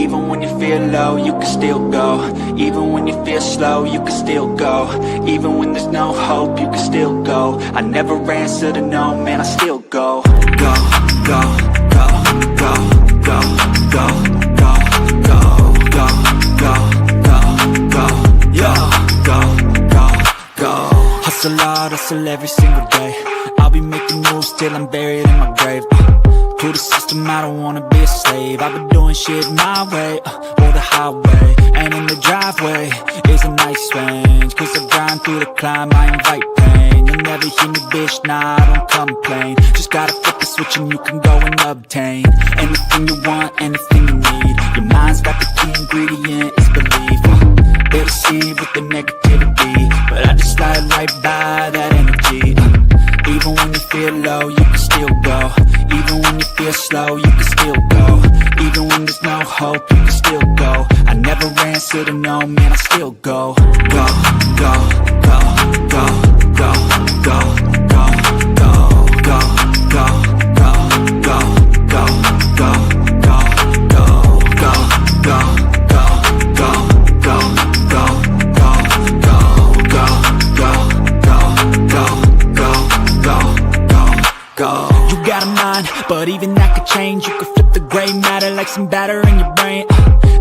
Even when you feel low, you can still go. Even when you feel slow, you can still go. Even when there's no hope, you can still go. I never answer to no, man, I still go. Go, go, go, go, go, go, go, go, go, go, go, go, yo, go, go, go. Hustle hard, hustle every single day. I'll be making moves till I'm buried in my grave. To the system, I don't wanna be a slave. I've been doing shit my way, or the highway. And in the driveway is a nice range. Cause I grind through the climb, I invite pain. You'll never hear me, bitch, nah, I don't complain. Just gotta flip the switch and you can go and obtain anything you want, anything you need. Your mind's got the key ingredient, it's belief. They deceive with the negativity, but I just slide right by that energy. Even when you feel low, you can still go. Even when you feel slow, you can still go. Even when there's no hope, you can still go. I never answer to no, man, I still go. Go, go, go, go, go, go, go, go, go, go, go, go, go, go, go, go, go, go, go, go. You got a mind, but even that could change. You could flip the gray matter like some batter in your brain.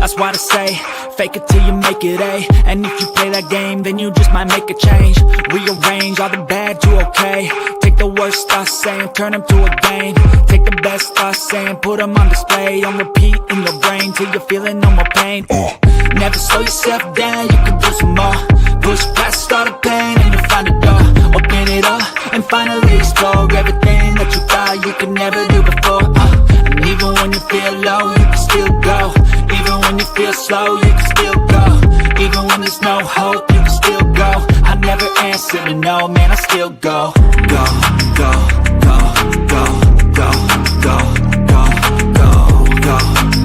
That's why I say, fake it till you make it A. And if you play that game, then you just might make a change. Rearrange all the bad to okay. Take the worst thoughts saying, turn them to a game. Take the best thoughts saying, put them on display. On repeat in your brain till you're feeling no more pain. Never slow yourself down, you can do some more. Push past all the pain and you'll find a door. Open it up and finally explore everything that you thought you could never do before. And even when you feel low, you can still go. Even when you feel slow, you can still go. Even when there's no hope, you can still go. I never answer to no, man, I still go. Go, go, go, go, go, go, go, go, go, go,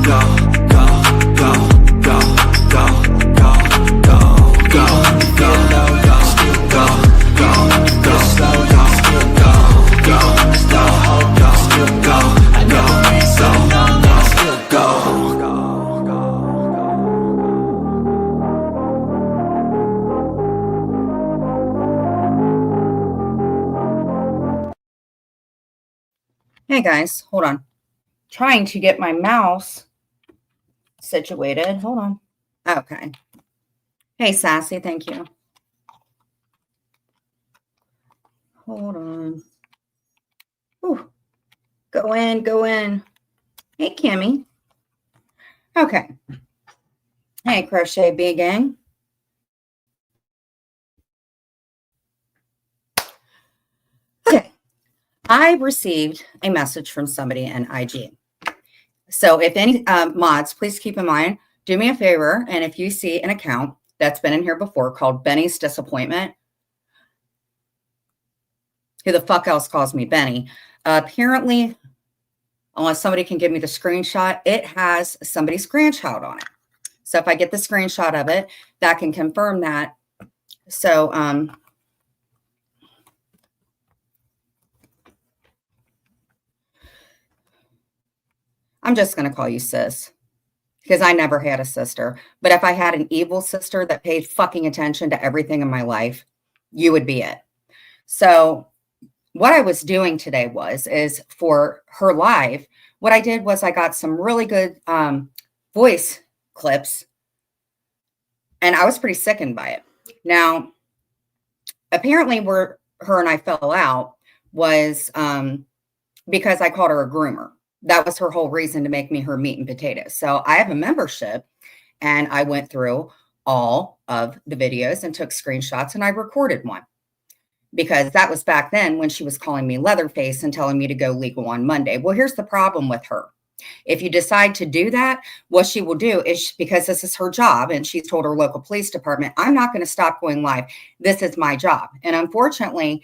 go, go, go, go, go, go, go. Even when you feel low, you can still go. Even when you feel slow, you can still go. Even when there's no hope, you can still go. I never answer to no, man, I still go. Hey guys, hold on. Trying to get my mouse situated. Hold on. Okay. Hey, Sassy, thank you. Hold on. Ooh. Go in, go in. Hey, Kimmy. Okay. Hey, Crochet Bee Gang. Okay. I received a message from somebody in IG. So if any mods, please keep in mind, do me a favor. And if you see an account that's been in here before called Benny's Disappointment, who the fuck else calls me Benny? Apparently, unless somebody can give me the screenshot, it has somebody's grandchild on it. So if I get the screenshot of it, that can confirm that. So, I'm just going to call you sis because I never had a sister. But if I had an evil sister that paid fucking attention to everything in my life, you would be it. So what I was doing today is for her live, what I did was I got some really good voice clips and I was pretty sickened by it. Now, apparently where her and I fell out was because I called her a groomer. That was her whole reason to make me her meat and potatoes. So I have a membership and I went through all of the videos and took screenshots and I recorded one because that was back then when she was calling me Leatherface and telling me to go legal on Monday. Well, here's the problem with her. If you decide to do that, what she will do is, because this is her job and she's told her local police department, I'm not going to stop going live. This is my job. And unfortunately,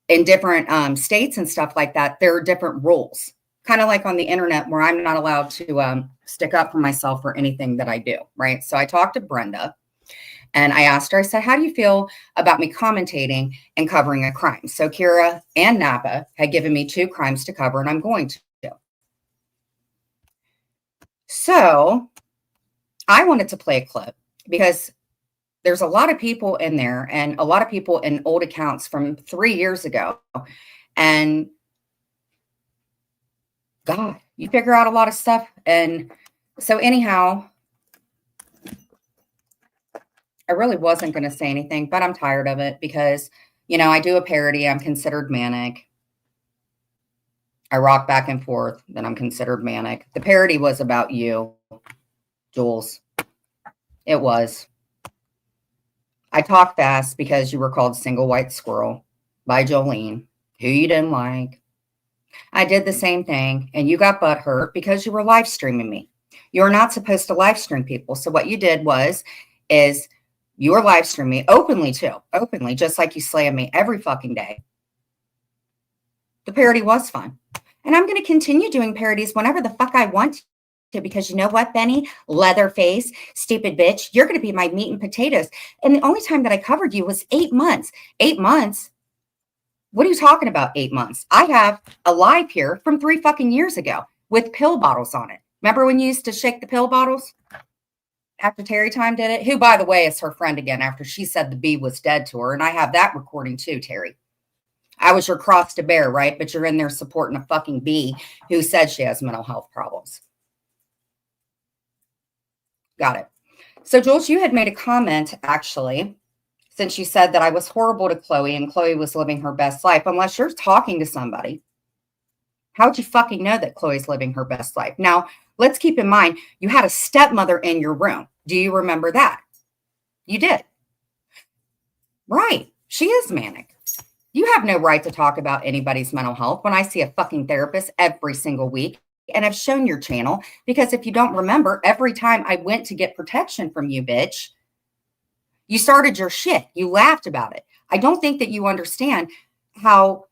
in different states and stuff like that, there are different rules. Kind of like on the internet where I'm not allowed to stick up for myself for anything that I do, right? So I talked to Brenda and I asked her, I said, how do you feel about me commentating and covering a crime? So Kira and Napa had given me 2 crimes to cover and I'm going to. So I wanted to play a clip because there's a lot of people in there and a lot of people in old accounts from 3 years ago. And God, you figure out a lot of stuff. And so anyhow, I really wasn't going to say anything, but I'm tired of it because, I do a parody. I'm considered manic. I rock back and forth, then I'm considered manic. The parody was about you, Jules. It was. I talk fast because you were called Single White Squirrel by Jolene, who you didn't like. I did the same thing, and you got butthurt because you were live streaming me. You're not supposed to live stream people. So what you did is you were live streaming me openly too, openly, just like you slam me every fucking day. The parody was fun. And I'm going to continue doing parodies whenever the fuck I want to, because you know what, Benny? Leatherface, stupid bitch, you're going to be my meat and potatoes. And the only time that I covered you was 8 months. 8 months? What are you talking about, 8 months? I have a live here from 3 fucking years ago with pill bottles on it. Remember when you used to shake the pill bottles? After Terry Time did it? Who, by the way, is her friend again after she said the bee was dead to her. And I have that recording too, Terry. I was your cross to bear, right? But you're in there supporting a fucking bee who said she has mental health problems. Got it. So, Jules, you had made a comment, actually, since you said that I was horrible to Chloe and Chloe was living her best life. Unless you're talking to somebody, how'd you fucking know that Chloe's living her best life? Now, let's keep in mind, you had a stepmother in your room. Do you remember that? You did. Right. She is manic. You have no right to talk about anybody's mental health when I see a fucking therapist every single week. And I've shown your channel because if you don't remember, every time I went to get protection from you, bitch, you started your shit. You laughed about it. I don't think that you understand how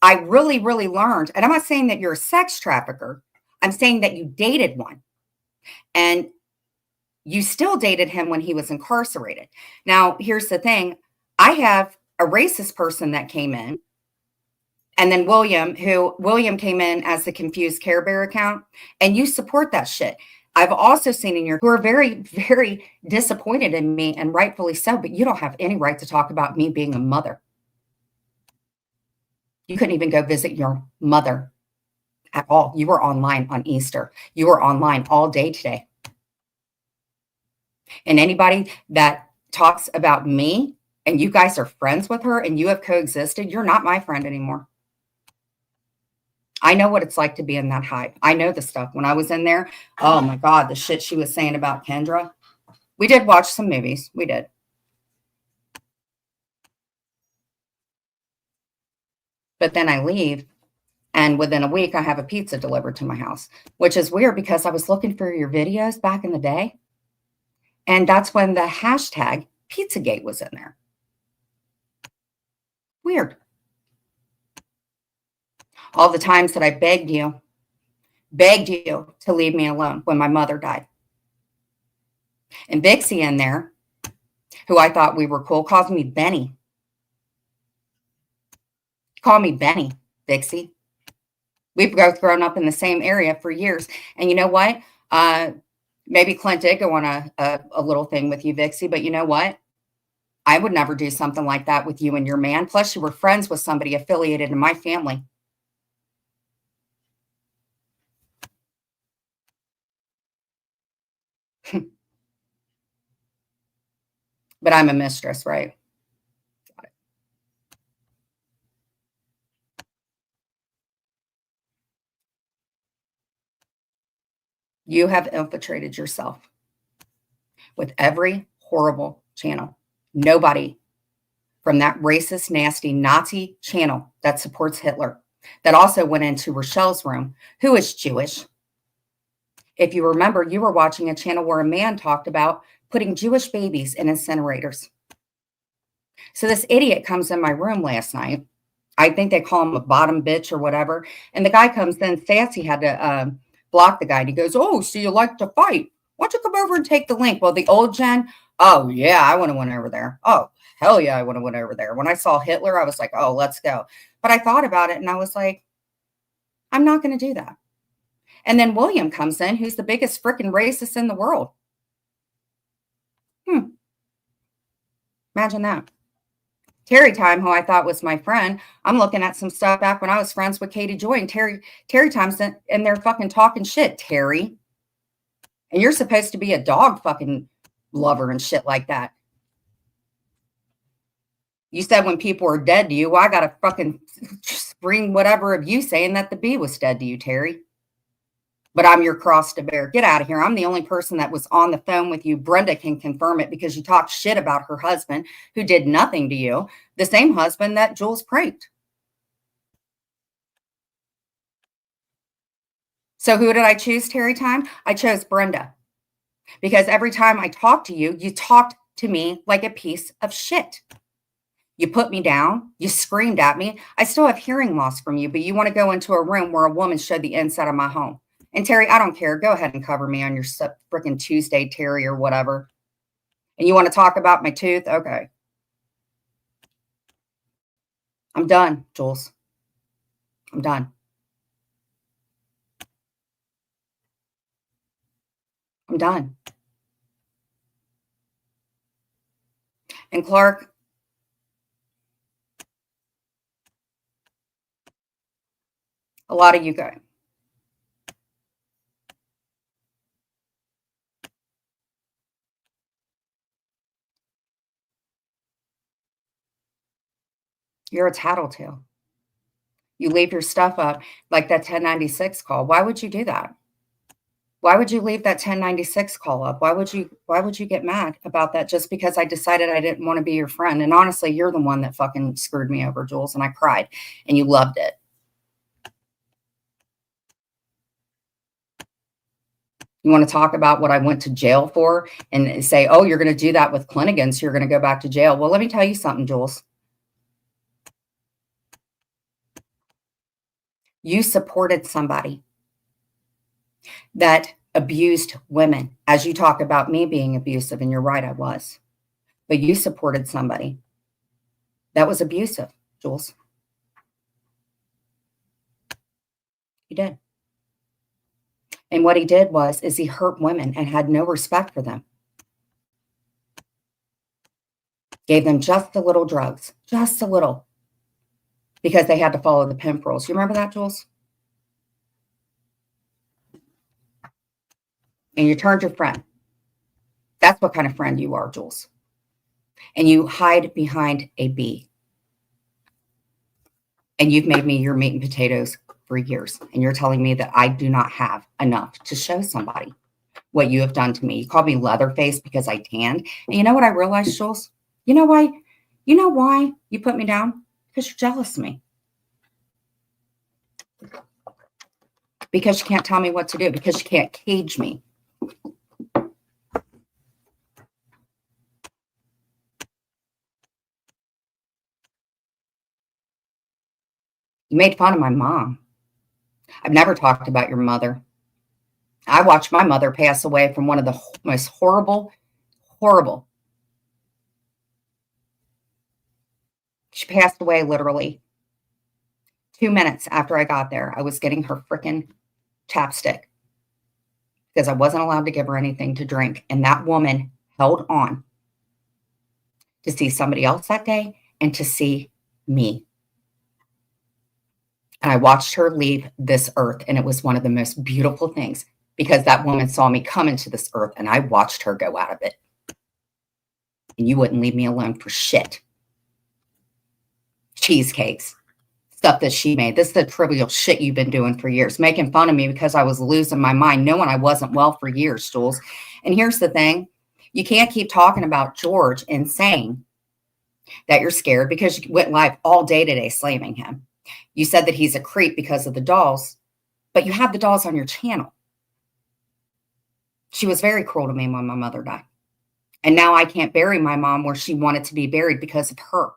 I really, really learned. And I'm not saying that you're a sex trafficker. I'm saying that you dated one. And you still dated him when he was incarcerated. Now, here's the thing. I have a racist person that came in, and then William came in as the confused Care Bear account, and you support that shit. I've also seen in your who are very, very disappointed in me, and rightfully so, but you don't have any right to talk about me being a mother. You couldn't even go visit your mother at all. You were online on Easter. You were online all day today. And anybody that talks about me and you guys are friends with her and you have coexisted, you're not my friend anymore. I know what it's like to be in that hive. I know the stuff. When I was in there, oh my God, the shit she was saying about Kendra. We did watch some movies. We did. But then I leave, and within a week, I have a pizza delivered to my house, which is weird because I was looking for your videos back in the day. And that's when the hashtag Pizzagate was in there. Weird. All the times that I begged you to leave me alone when my mother died. And Vixie in there, who I thought we were cool, calls me Benny. Call me Benny, Vixie. We've both grown up in the same area for years. And you know what? Maybe Clint did go on a little thing with you, Vixie, but you know what? I would never do something like that with you and your man. Plus, you were friends with somebody affiliated in my family. But I'm a mistress, right? Got it. You have infiltrated yourself with every horrible channel. Nobody from that racist, nasty Nazi channel that supports Hitler, that also went into Rochelle's room, who is Jewish. If you remember, you were watching a channel where a man talked about putting Jewish babies in incinerators. So this idiot comes in my room last night. I think they call him a bottom bitch or whatever. And the guy comes in, Sassy had to block the guy. And he goes, oh, so you like to fight. Why don't you come over and take the link? Well, the old Jen, oh, yeah, I would have went over there. Oh, hell yeah, I would have went over there. When I saw Hitler, I was like, oh, let's go. But I thought about it and I was like, I'm not going to do that. And then William comes in, who's the biggest freaking racist in the world. Imagine that. Terry Time, who I thought was my friend, I'm looking at some stuff back when I was friends with Katie Joy and Terry Time's and they're fucking talking shit, Terry. And you're supposed to be a dog fucking lover and shit like that. You said when people are dead to you, well, I got to fucking bring whatever of you saying that the bee was dead to you, Terry. But I'm your cross to bear. Get out of here. I'm the only person that was on the phone with you. Brenda can confirm it because you talked shit about her husband who did nothing to you. The same husband that Jules pranked. So who did I choose, Terry Time? I chose Brenda. Because every time I talked to you, you talked to me like a piece of shit. You put me down. You screamed at me. I still have hearing loss from you, but you want to go into a room where a woman showed the inside of my home. And Terry, I don't care. Go ahead and cover me on your freaking Tuesday, Terry, or whatever. And you want to talk about my tooth? Okay. I'm done, Jules. I'm done. I'm done. And Clark, a lot of you guys. You're a tattletale. You leave your stuff up like that 1096 call. Why would you do that? Why would you leave that 1096 call up? Why would you get mad about that just because I decided I didn't want to be your friend? And honestly, you're the one that fucking screwed me over, Jules, and I cried and you loved it. You want to talk about what I went to jail for and say, oh, you're going to do that with Clinigan, so you're going to go back to jail. Well, let me tell you something, Jules. You supported somebody that abused women, as you talk about me being abusive, and you're right, I was. But you supported somebody that was abusive, Jules. You did. And what he did is he hurt women and had no respect for them. Gave them just a little drugs, just a little, because they had to follow the pimp rules. You remember that, Jules? And you turned your friend. That's what kind of friend you are, Jules. And you hide behind a bee. And you've made me your meat and potatoes for years. And you're telling me that I do not have enough to show somebody what you have done to me. You called me Leatherface because I tanned. And you know what I realized, Jules? You know why? You know why you put me down? Because you're jealous of me. Because you can't tell me what to do. Because you can't cage me. You made fun of my mom. I've never talked about your mother. I watched my mother pass away from one of the most horrible. She passed away literally 2 minutes after I got there. I was getting her freaking chapstick because I wasn't allowed to give her anything to drink. And that woman held on to see somebody else that day and to see me. And I watched her leave this earth. And it was one of the most beautiful things because that woman saw me come into this earth and I watched her go out of it. And you wouldn't leave me alone for shit. Cheesecakes, stuff that she made. This is the trivial shit you've been doing for years, making fun of me because I was losing my mind, knowing I wasn't well for years, Jules. And here's the thing. You can't keep talking about George and saying that you're scared because you went live all day today slamming him. You said that he's a creep because of the dolls, but you have the dolls on your channel. She was very cruel to me when my mother died. And now I can't bury my mom where she wanted to be buried because of her,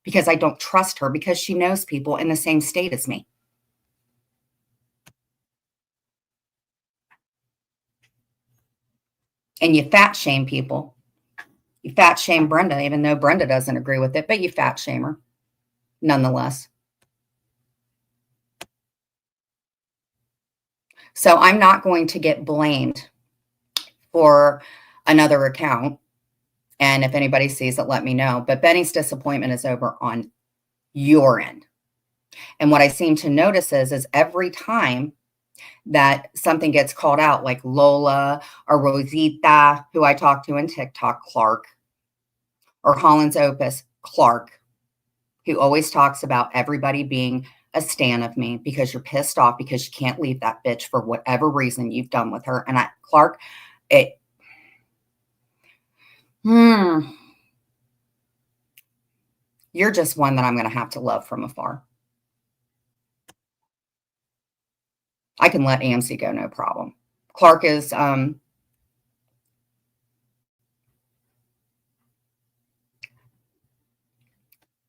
because I don't trust her, because she knows people in the same state as me. And you fat shame people. You fat shame Brenda, even though Brenda doesn't agree with it, but you fat shame her nonetheless. So I'm not going to get blamed for another account And if anybody sees it, let me know. But Benny's disappointment is over on your end. And what I seem to notice is every time that something gets called out, like Lola or Rosita, who I talk to in TikTok, Clark, or Holland's Opus, Clark, who always talks about everybody being a stan of me because you're pissed off because you can't leave that bitch for whatever reason you've done with her. And Clark, you're just one that I'm going to have to love from afar. I can let AMC go, no problem. Clark is, you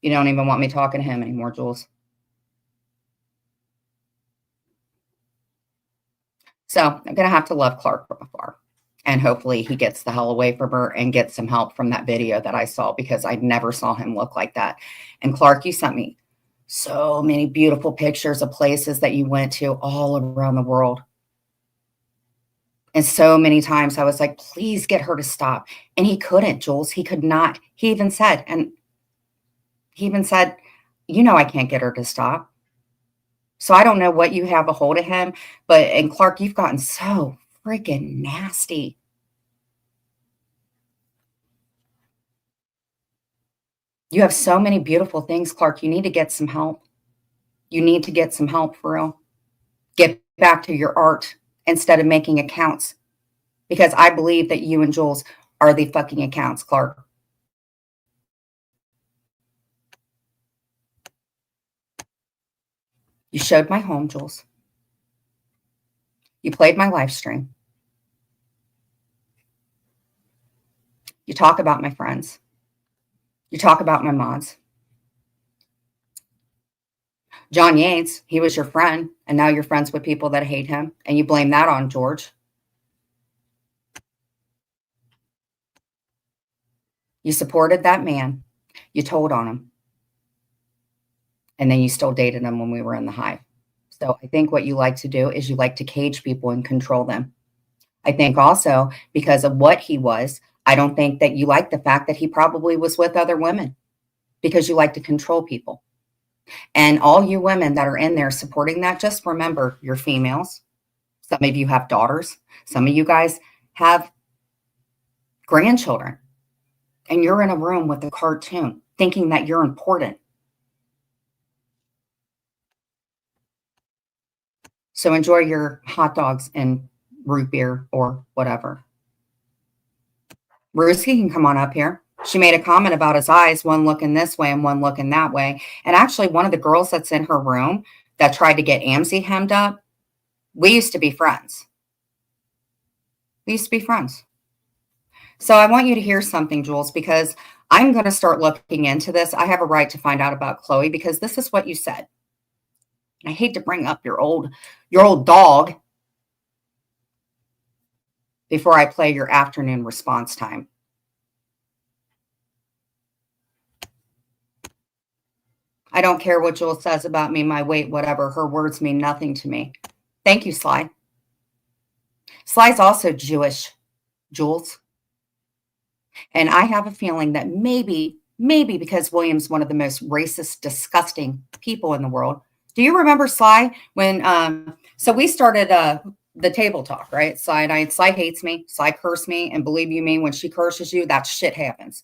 don't even want me talking to him anymore, Jules. So I'm going to have to love Clark from afar. And hopefully he gets the hell away from her and gets some help from that video that I saw, because I never saw him look like that. And Clark, you sent me so many beautiful pictures of places that you went to all around the world. And so many times I was like, please get her to stop. And he couldn't, Jules. He could not. He even said, you know, I can't get her to stop. So I don't know what you have a hold of him, and Clark, you've gotten so freaking nasty. You have so many beautiful things, Clark. You need to get some help. You need to get some help for real. Get back to your art instead of making accounts, because I believe that you and Jules are the fucking accounts, Clark. You showed my home, Jules. You played my live stream. You talk about my friends. You talk about my mods. John Yates, he was your friend, and now you're friends with people that hate him, and you blame that on George. You supported that man. You told on him. And then you still dated him when we were in the hive. So I think what you like to do is you like to cage people and control them. I think also because of what he was, I don't think that you like the fact that he probably was with other women, because you like to control people. And all you women that are in there supporting that, just remember, you're females. Some of you have daughters. Some of you guys have grandchildren. And you're in a room with a cartoon thinking that you're important. So enjoy your hot dogs and root beer or whatever. Ruski can come on up here. She made a comment about his eyes, one looking this way and one looking that way. And actually, one of the girls that's in her room that tried to get Amzi hemmed up, we used to be friends. We used to be friends. So I want you to hear something, Jules, because I'm going to start looking into this. I have a right to find out about Chloe, because this is what you said. I hate to bring up your old dog before I play your afternoon response time. I don't care what Jules says about me, my weight, whatever. Her words mean nothing to me. Thank you, Sly. Sly's also Jewish, Jules. And I have a feeling that maybe because William's one of the most racist, disgusting people in the world. Do you remember Sly when, so we started the table talk, right? Sly hates me. Sly cursed me. And believe you me, when she curses you, that shit happens.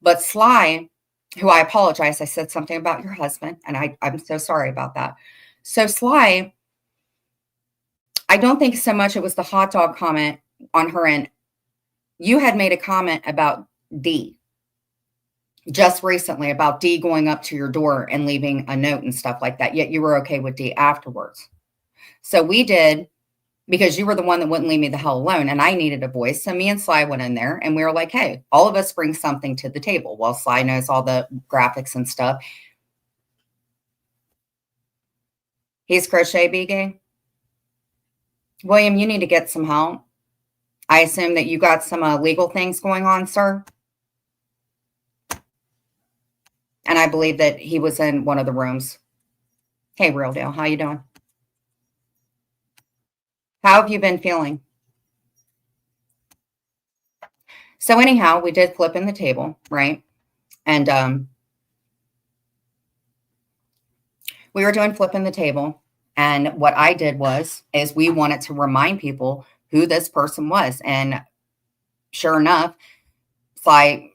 But Sly, who I apologize, I said something about your husband, and I'm so sorry about that. So Sly, I don't think so much it was the hot dog comment on her end. You had made a comment about D just recently, about D going up to your door and leaving a note and stuff like that. Yet you were okay with D afterwards. So we did, because you were the one that wouldn't leave me the hell alone, and I needed a voice. So me and Sly went in there and we were like, hey, all of us bring something to the table. Well, Sly knows all the graphics and stuff. He's crochet BG. William, you need to get some help. I assume that you got some legal things going on, sir. And I believe that he was in one of the rooms. Hey, Real Deal, how you doing? How have you been feeling? So anyhow, we did flipping the table, right? And we were doing flipping the table. And what I did is we wanted to remind people who this person was. And sure enough, Sly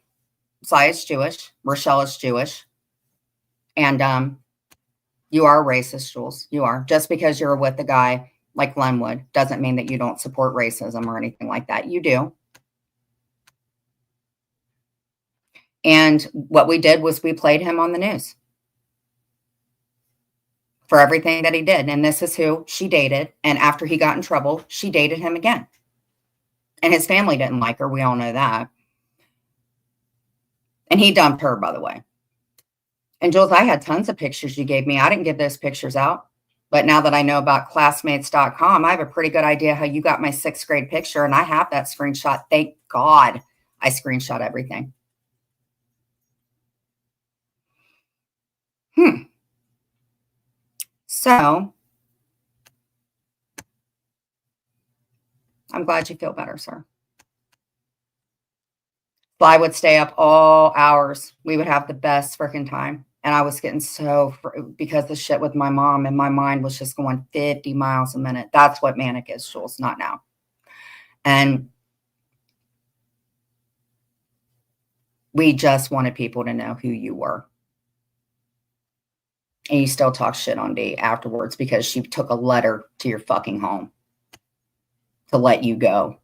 is Jewish, Rochelle is Jewish, and you are a racist, Jules. You are. Just because you're with a guy like Glenwood doesn't mean that you don't support racism or anything like that. You do. And what we did was we played him on the news for everything that he did. And this is who she dated. And after he got in trouble, she dated him again. And his family didn't like her. We all know that. And he dumped her, by the way. And Jules, I had tons of pictures you gave me. I didn't give those pictures out. But now that I know about classmates.com, I have a pretty good idea how you got my 6th grade picture. And I have that screenshot. Thank God I screenshot everything. So I'm glad you feel better, sir. I would stay up all hours. We would have the best freaking time. And I was getting because the shit with my mom, and my mind was just going 50 miles a minute. That's what manic is, Jules, not now. And we just wanted people to know who you were. And you still talk shit on Dee afterwards because she took a letter to your fucking home to let you go.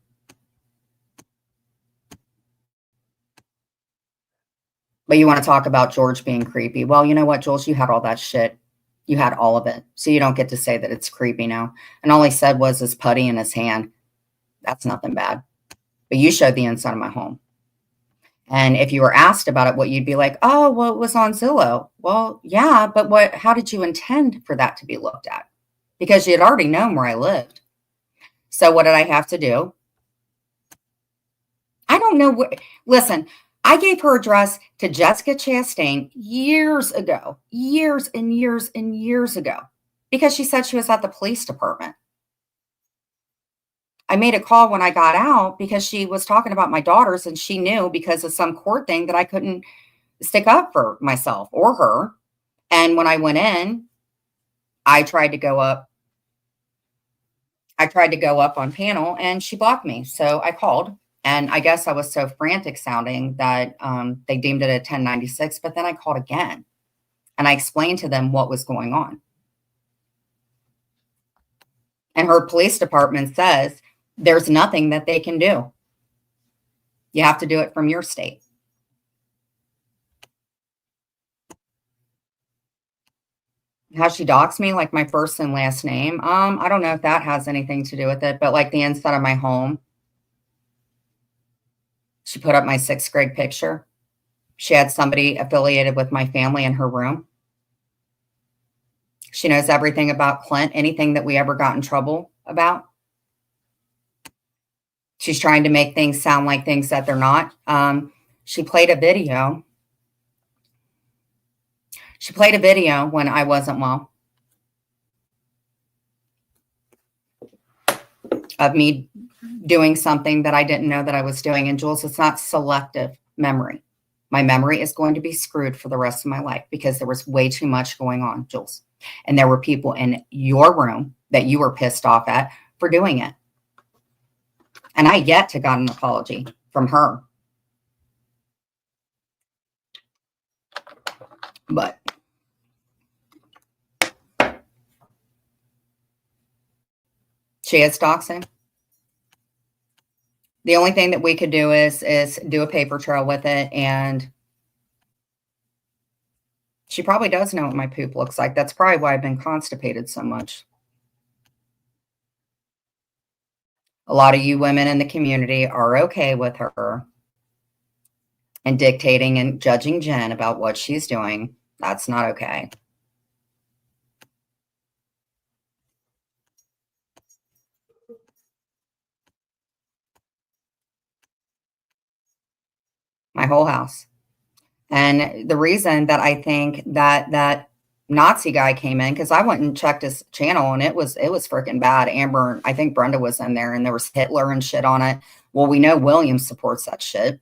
But you want to talk about George being creepy. Well, you know what, Jules? You had all that shit. You had all of it. So you don't get to say that it's creepy now. And all he said was his putty in his hand. That's nothing bad. But you showed the inside of my home. And if you were asked about it, what you'd be like, oh, well, it was on Zillow. Well, yeah, but how did you intend for that to be looked at? Because you had already known where I lived. So what did I have to do? I don't know what, listen, I gave her address to Jessica Chastain years ago, years and years and years ago, because she said she was at the police department. I made a call when I got out because she was talking about my daughters, and she knew because of some court thing that I couldn't stick up for myself or her. And when I went in, I tried to go up on panel, and she blocked me. So I called. And I guess I was so frantic sounding that they deemed it a 1096, but then I called again and I explained to them what was going on. And her police department says there's nothing that they can do. You have to do it from your state. How she doxed me, like my first and last name. I don't know if that has anything to do with it, but like the inside of my home, she put up my 6th grade picture. She had somebody affiliated with my family in her room. She knows everything about Clint, anything that we ever got in trouble about. She's trying to make things sound like things that they're not. She played a video. She played a video when I wasn't well of me doing something that I didn't know that I was doing. And Jules, it's not selective memory. My memory is going to be screwed for the rest of my life because there was way too much going on, Jules. And there were people in your room that you were pissed off at for doing it. And I yet to got an apology from her. But she is doxing. The only thing that we could do is do a paper trail with it. And she probably does know what my poop looks like. That's probably why I've been constipated so much. A lot of you women in the community are okay with her and dictating and judging Jen about what she's doing. That's not okay. My whole house. And the reason that I think that Nazi guy came in, because I went and checked his channel and it was freaking bad. Amber, I think Brenda was in there, and there was Hitler and shit on it. Well, we know William supports that shit.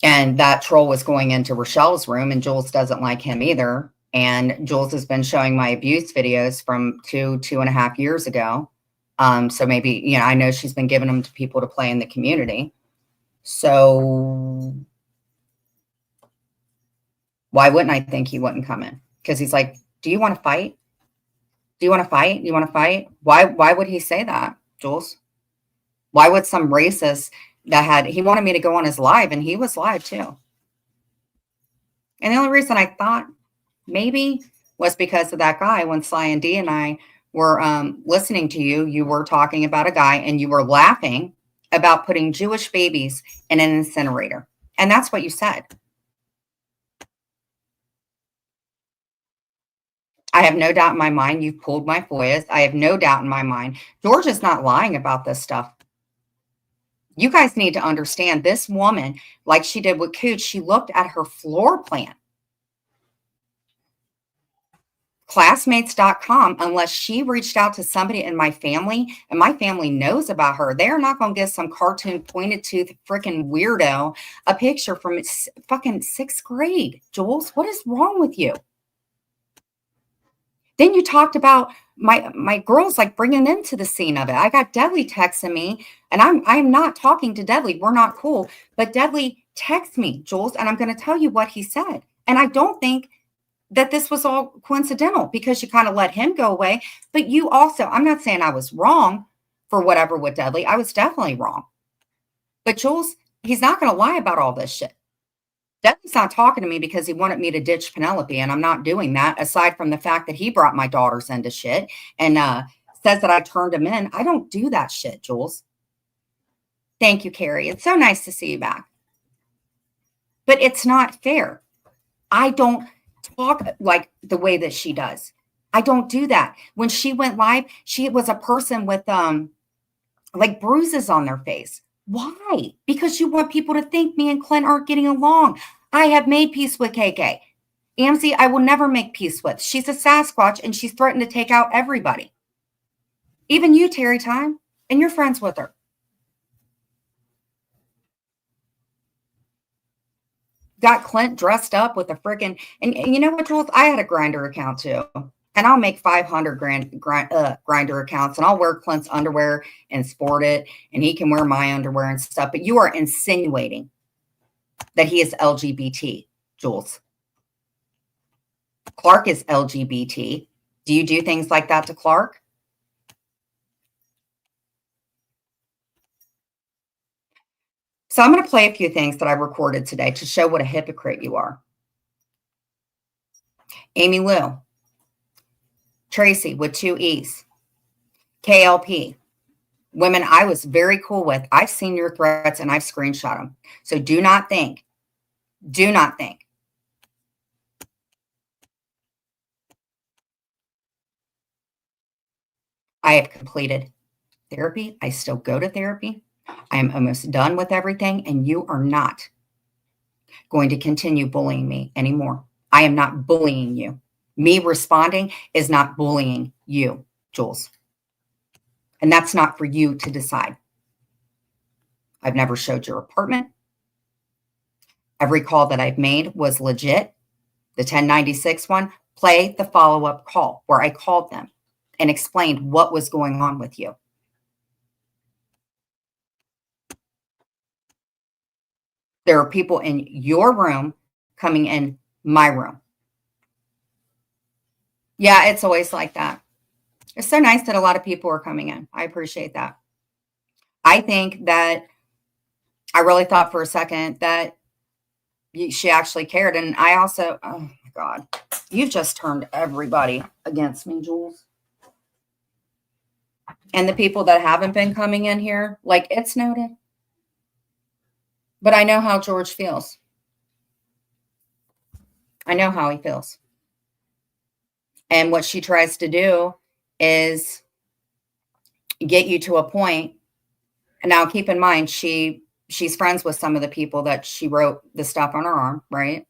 And that troll was going into Rochelle's room, and Jules doesn't like him either. And Jules has been showing my abuse videos from 2.5 years ago. So maybe, I know she's been giving them to people to play in the community. So why wouldn't I think he wouldn't come in? Because he's like, do you want to fight? Do you want to fight? Do you want to fight? Why would he say that, Jules? Why would some racist he wanted me to go on his live, and he was live too. And the only reason I thought maybe was because of that guy. When Sly and D and I were listening to you, you were talking about a guy, and you were laughing about putting Jewish babies in an incinerator. And that's what you said. I have no doubt in my mind you've pulled my FOIAs. I have no doubt in my mind George is not lying about this stuff. You guys need to understand, this woman, like she did with Cooch, she looked at her floor plan. Classmates.com, unless she reached out to somebody in my family, and my family knows about her, they're not going to give some cartoon pointed tooth freaking weirdo a picture from fucking 6th grade. Jules, what is wrong with you? Then you talked about my girls like bringing into the scene of it. I got Deadly texting me, and I'm not talking to Deadly. We're not cool. But Deadly texts me, Jules, and I'm going to tell you what he said. And I don't think that this was all coincidental, because you kind of let him go away. But you also, I'm not saying I was wrong for whatever with Deadly. I was definitely wrong. But Jules, he's not going to lie about all this shit. Deadly's not talking to me because he wanted me to ditch Penelope, and I'm not doing that, aside from the fact that he brought my daughters into shit and says that I turned him in. I don't do that shit, Jules. Thank you, Carrie. It's so nice to see you back. But it's not fair. I don't talk like the way that she does. I don't do that. When she went live, she was a person with like bruises on their face. Why? Because you want people to think me and Clint aren't getting along. I have made peace with KK. Amzie, I will never make peace with. She's a Sasquatch, and she's threatened to take out everybody. Even you, Terry Time, and you're friends with her. Got Clint dressed up with a freaking, and you know what, Jules? I had a Grinder account too. And I'll make 500 Grinder accounts, and I'll wear Clint's underwear and sport it, and he can wear my underwear and stuff. But you are insinuating that he is LGBT, Jules. Clark is LGBT. Do you do things like that to Clark? So I'm going to play a few things that I recorded today to show what a hypocrite you are. Amy Lou. Tracy with 2 E's. KLP. Women I was very cool with. I've seen your threats and I've screenshot them. So do not think. I have completed therapy. I still go to therapy. I am almost done with everything, and you are not going to continue bullying me anymore. I am not bullying you. Me responding is not bullying you, Jules. And that's not for you to decide. I've never showed your apartment. Every call that I've made was legit. The 1096 one, play the follow-up call where I called them and explained what was going on with you. There are people in your room coming in my room. Yeah, it's always like that. It's so nice that a lot of people are coming in. I appreciate that. I think that I really thought for a second that she actually cared. And I also, oh my God, you've just turned everybody against me, Jules. And the people that haven't been coming in here, like, it's noted. But I know how George feels. I know how he feels. And what she tries to do is get you to a point. And now keep in mind, she she's friends with some of the people that she wrote the stuff on her arm, right?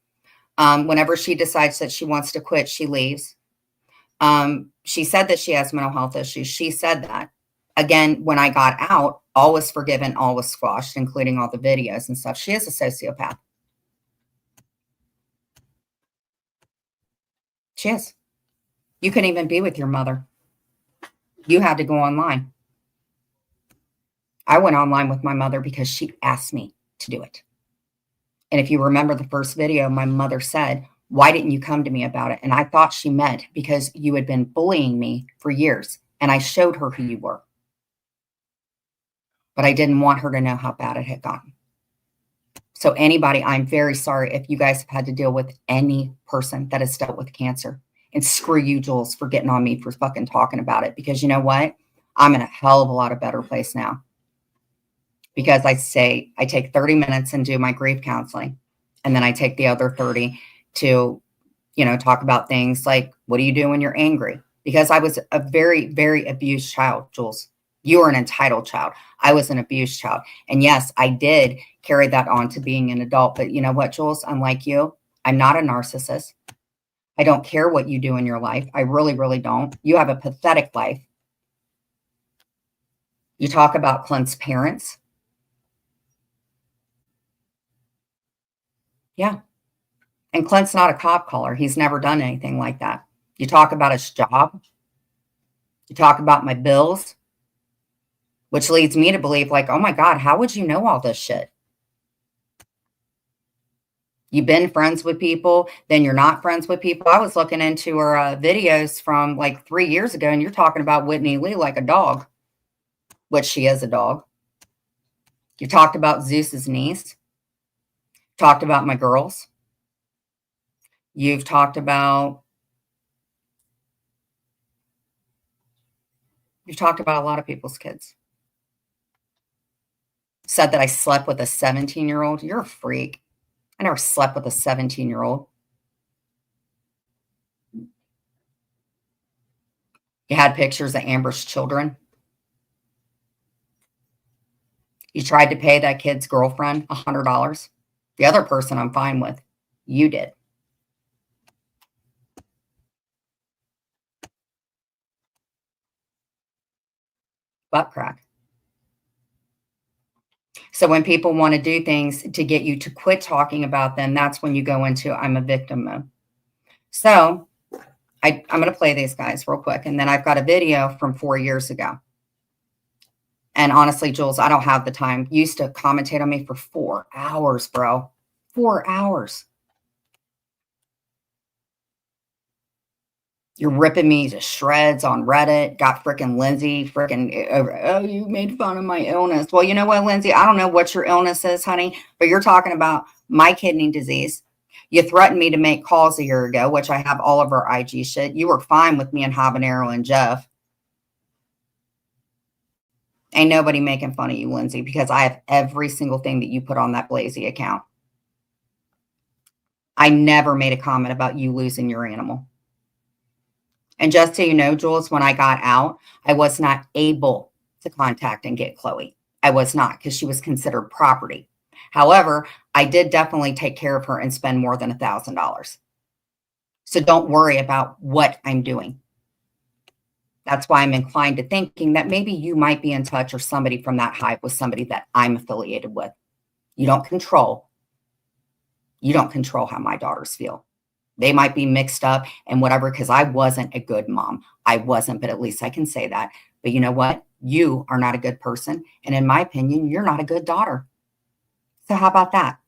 Whenever she decides that she wants to quit, she leaves. She said that she has mental health issues. She said that. Again, when I got out, all was forgiven, all was squashed, including all the videos and stuff. She is a sociopath. She is. You couldn't even be with your mother. You had to go online. I went online with my mother because she asked me to do it. And if you remember the first video, my mother said, "Why didn't you come to me about it?" And I thought she meant because you had been bullying me for years. And I showed her who you were. But I didn't want her to know how bad it had gotten. So anybody, I'm very sorry if you guys have had to deal with any person that has dealt with cancer. And screw you, Jules, for getting on me for fucking talking about it. Because you know what? I'm in a hell of a lot of better place now. Because I take 30 minutes and do my grief counseling. And then I take the other 30 to, talk about things like, what do you do when you're angry? Because I was a very, very abused child, Jules. You were an entitled child. I was an abused child. And yes, I did carry that on to being an adult. But you know what, Jules? Unlike you, I'm not a narcissist. I don't care what you do in your life. I really, really don't. You have a pathetic life. You talk about Clint's parents. Yeah. And Clint's not a cop caller. He's never done anything like that. You talk about his job. You talk about my bills, which leads me to believe, like, oh my God, how would you know all this shit? You've been friends with people, then you're not friends with people. I was looking into her videos from like 3 years ago, and you're talking about Whitney Lee like a dog, which she is a dog. You talked about Zeus's niece. Talked about my girls. You've talked about a lot of people's kids. Said that I slept with a 17-year-old. You're a freak. I never slept with a 17-year-old. You had pictures of Amber's children. You tried to pay that kid's girlfriend $100. The other person I'm fine with. You did. Butt crack. So when people want to do things to get you to quit talking about them, that's when you go into I'm a victim mode. So I'm going to play these guys real quick. And then I've got a video from 4 years ago. And honestly, Jules, I don't have the time. You used to commentate on me for 4 hours, bro. 4 hours. You're ripping me to shreds on Reddit. Got freaking Lindsay freaking over. Oh, you made fun of my illness. Well, you know what, Lindsay? I don't know what your illness is, honey, but you're talking about my kidney disease. You threatened me to make calls a year ago, which I have all of our IG shit. You were fine with me and Habanero and Jeff. Ain't nobody making fun of you, Lindsay, because I have every single thing that you put on that Blazy account. I never made a comment about you losing your animal. And just so you know, Jules, when I got out, I was not able to contact and get Chloe. I was not, because she was considered property. However, I did definitely take care of her and spend more than $1,000. So don't worry about what I'm doing. That's why I'm inclined to thinking that maybe you might be in touch, or somebody from that hive with somebody that I'm affiliated with. You don't control how my daughters feel. They might be mixed up and whatever, because I wasn't a good mom. I wasn't, but at least I can say that. But you know what? You are not a good person. And in my opinion, you're not a good daughter. So how about that?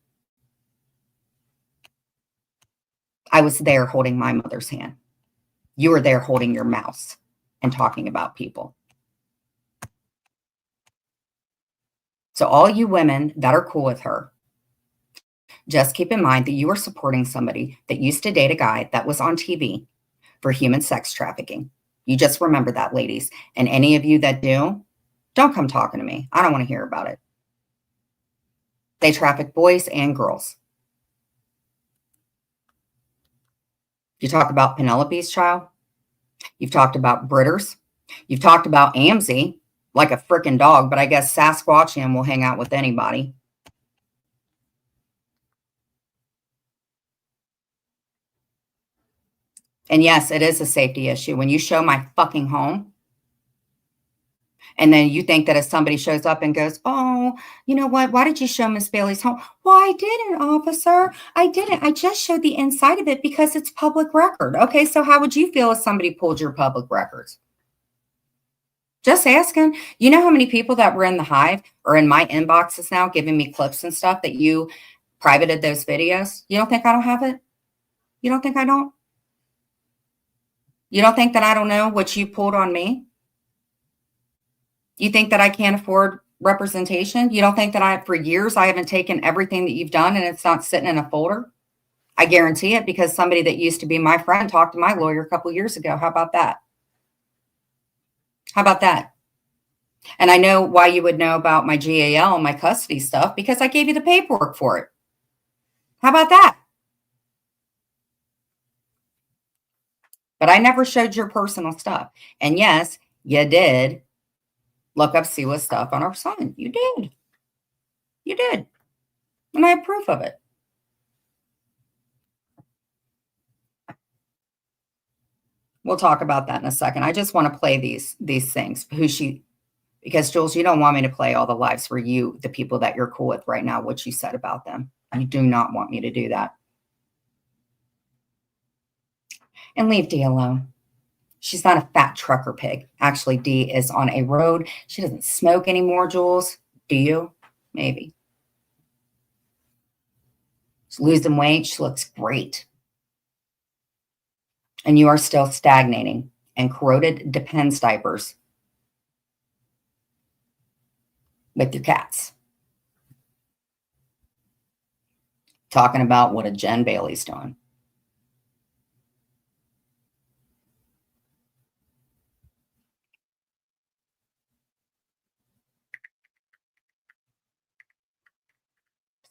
I was there holding my mother's hand. You were there holding your mouse and talking about people. So all you women that are cool with her, just keep in mind that you are supporting somebody that used to date a guy that was on TV for human sex trafficking. You just remember that, ladies. And any of you that do, don't come talking to me. I don't want to hear about it. They traffic boys and girls. You talk about Penelope's child. You've talked about Britters. You've talked about Amzie like a freaking dog, but I guess Sasquatchian will hang out with anybody. And yes, it is a safety issue. When you show my fucking home, and then you think that if somebody shows up and goes, oh, you know what? Why did you show Miss Bailey's home? Well, I didn't, officer. I didn't. I just showed the inside of it because it's public record. Okay, so how would you feel if somebody pulled your public records? Just asking. You know how many people that were in the Hive or in my inboxes now giving me clips and stuff that you privated those videos? You don't think I don't have it? You don't think I don't? You don't think that I don't know what you pulled on me? You think that I can't afford representation? You don't think that for years, I haven't taken everything that you've done and it's not sitting in a folder? I guarantee it, because somebody that used to be my friend talked to my lawyer a couple of years ago. How about that? How about that? And I know why you would know about my GAL and my custody stuff, because I gave you the paperwork for it. How about that? But I never showed your personal stuff. And yes, you did look up Siwa's stuff on our son. You did. You did. And I have proof of it. We'll talk about that in a second. I just want to play these things. Because Jules, you don't want me to play all the lives for you, the people that you're cool with right now, what you said about them. You do not want me to do that. And leave Dee alone. She's not a fat trucker pig. Actually, Dee is on a road. She doesn't smoke anymore, Jules. Do you? Maybe. She's losing weight. She looks great. And you are still stagnating and corroded Depends diapers with your cats. Talking about what a Jen Bailey's doing.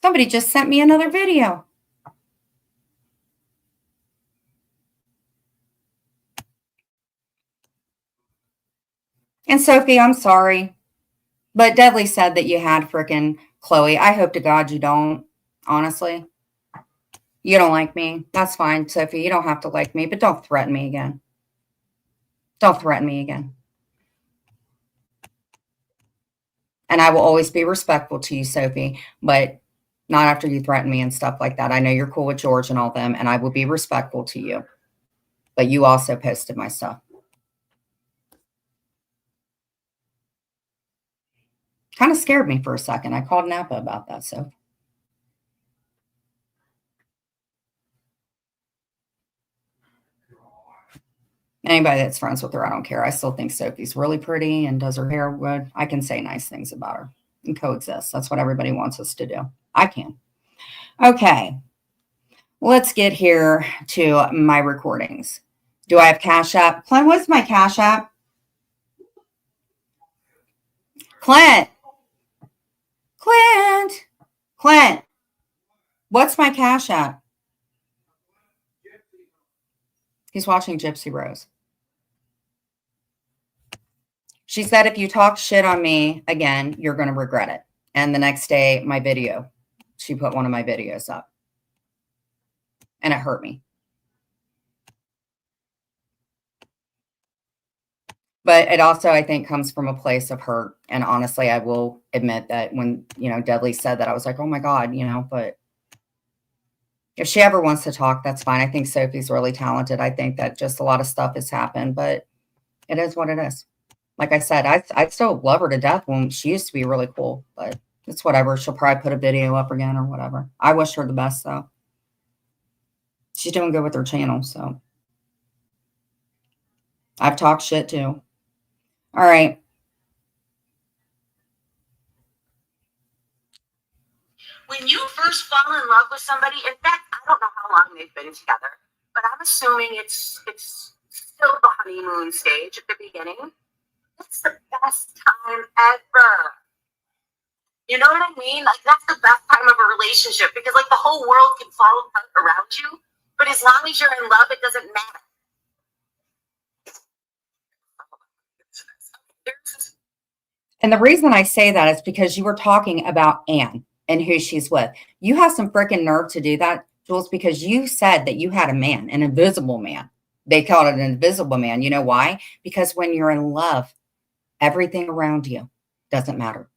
Somebody just sent me another video. And Sophie, I'm sorry, but Dudley said that you had frickin' Chloe. I hope to God you don't, honestly. You don't like me. That's fine, Sophie. You don't have to like me, but don't threaten me again. Don't threaten me again. And I will always be respectful to you, Sophie, but not after you threaten me and stuff like that. I know you're cool with George and all them, and I will be respectful to you. But you also posted my stuff. Kind of scared me for a second. I called Napa about that, so. Anybody that's friends with her, I don't care. I still think Sophie's really pretty and does her hair good. I can say nice things about her and coexist. That's what everybody wants us to do. I can. Okay. Let's get here to my recordings. Do I have Cash App? Clint, what's my Cash App? Clint. What's my Cash App? He's watching Gypsy Rose. She said, if you talk shit on me again, you're going to regret it. And the next day, my video, she put one of my videos up. And it hurt me. But it also, I think, comes from a place of hurt. And honestly, I will admit that when, Dudley said that, I was like, oh my God, but if she ever wants to talk, that's fine. I think Sophie's really talented. I think that just a lot of stuff has happened, but it is what it is. Like I said, I still love her to death when she used to be really cool, but it's whatever. She'll probably put a video up again or whatever. I wish her the best, though. She's doing good with her channel, so. I've talked shit, too. All right. When you first fall in love with somebody, in fact, I don't know how long they've been together, but I'm assuming it's still the honeymoon stage at the beginning. It's the best time ever. You know what I mean? Like, that's the best time of a relationship, because like the whole world can fall apart around you, but as long as you're in love, it doesn't matter. And the reason I say that is because you were talking about Anne and who she's with. You have some freaking nerve to do that, Jules, because you said that you had a man, an invisible man. They call it an invisible man. You know why? Because when you're in love, everything around you doesn't matter.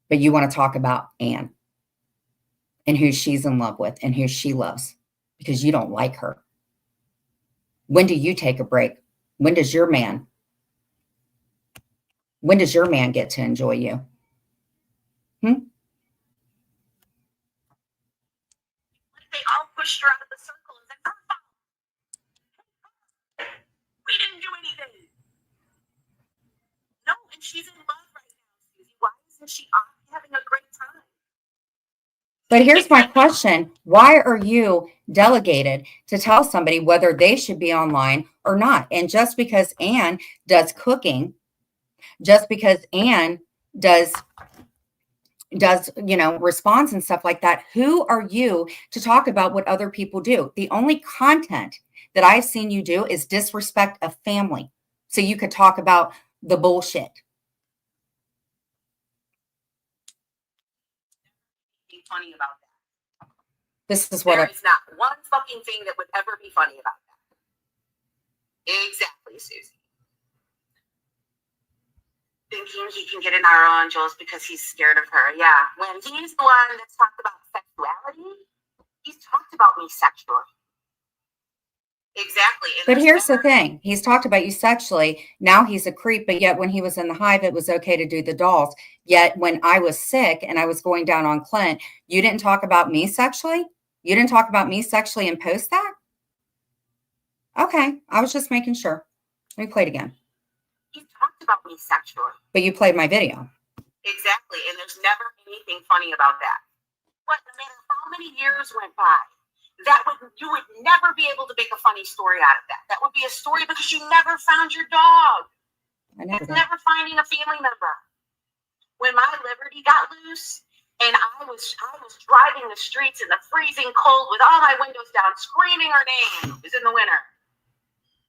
But you want to talk about Anne and who she's in love with and who she loves because you don't like her. When do you take a break? When does your man get to enjoy you? They all pushed her out of the circle and said, we didn't do anything. No, and she's in love right now, Susie. Why isn't she having a great time? But here's my question. Why are you delegated to tell somebody whether they should be online or not? And just because Anne does cooking, just because Anne does response and stuff like that, who are you to talk about what other people do? The only content that I've seen you do is disrespect a family. So you could talk about the bullshit. Be funny about that. This is what there is not one fucking thing that would ever be funny about that. Exactly, Susie. Thinking he can get in our angels because he's scared of her. Yeah, when he's the one that's talked about sexuality, he's talked about me sexually. Exactly. But here's the thing. He's talked about you sexually. Now he's a creep, but yet when he was in the hive, it was okay to do the dolls. Yet when I was sick and I was going down on Clint, you didn't talk about me sexually? You didn't talk about me sexually and post that? Okay. I was just making sure. Let me play it again. He's talked about me sexually. But you played my video. Exactly. And there's never anything funny about that. But no matter how many years went by, you would never be able to make a funny story out of that. That would be a story because you never found your dog. It's never finding a family member. When my Liberty got loose and I was driving the streets in the freezing cold with all my windows down, screaming her name. It was in the winter.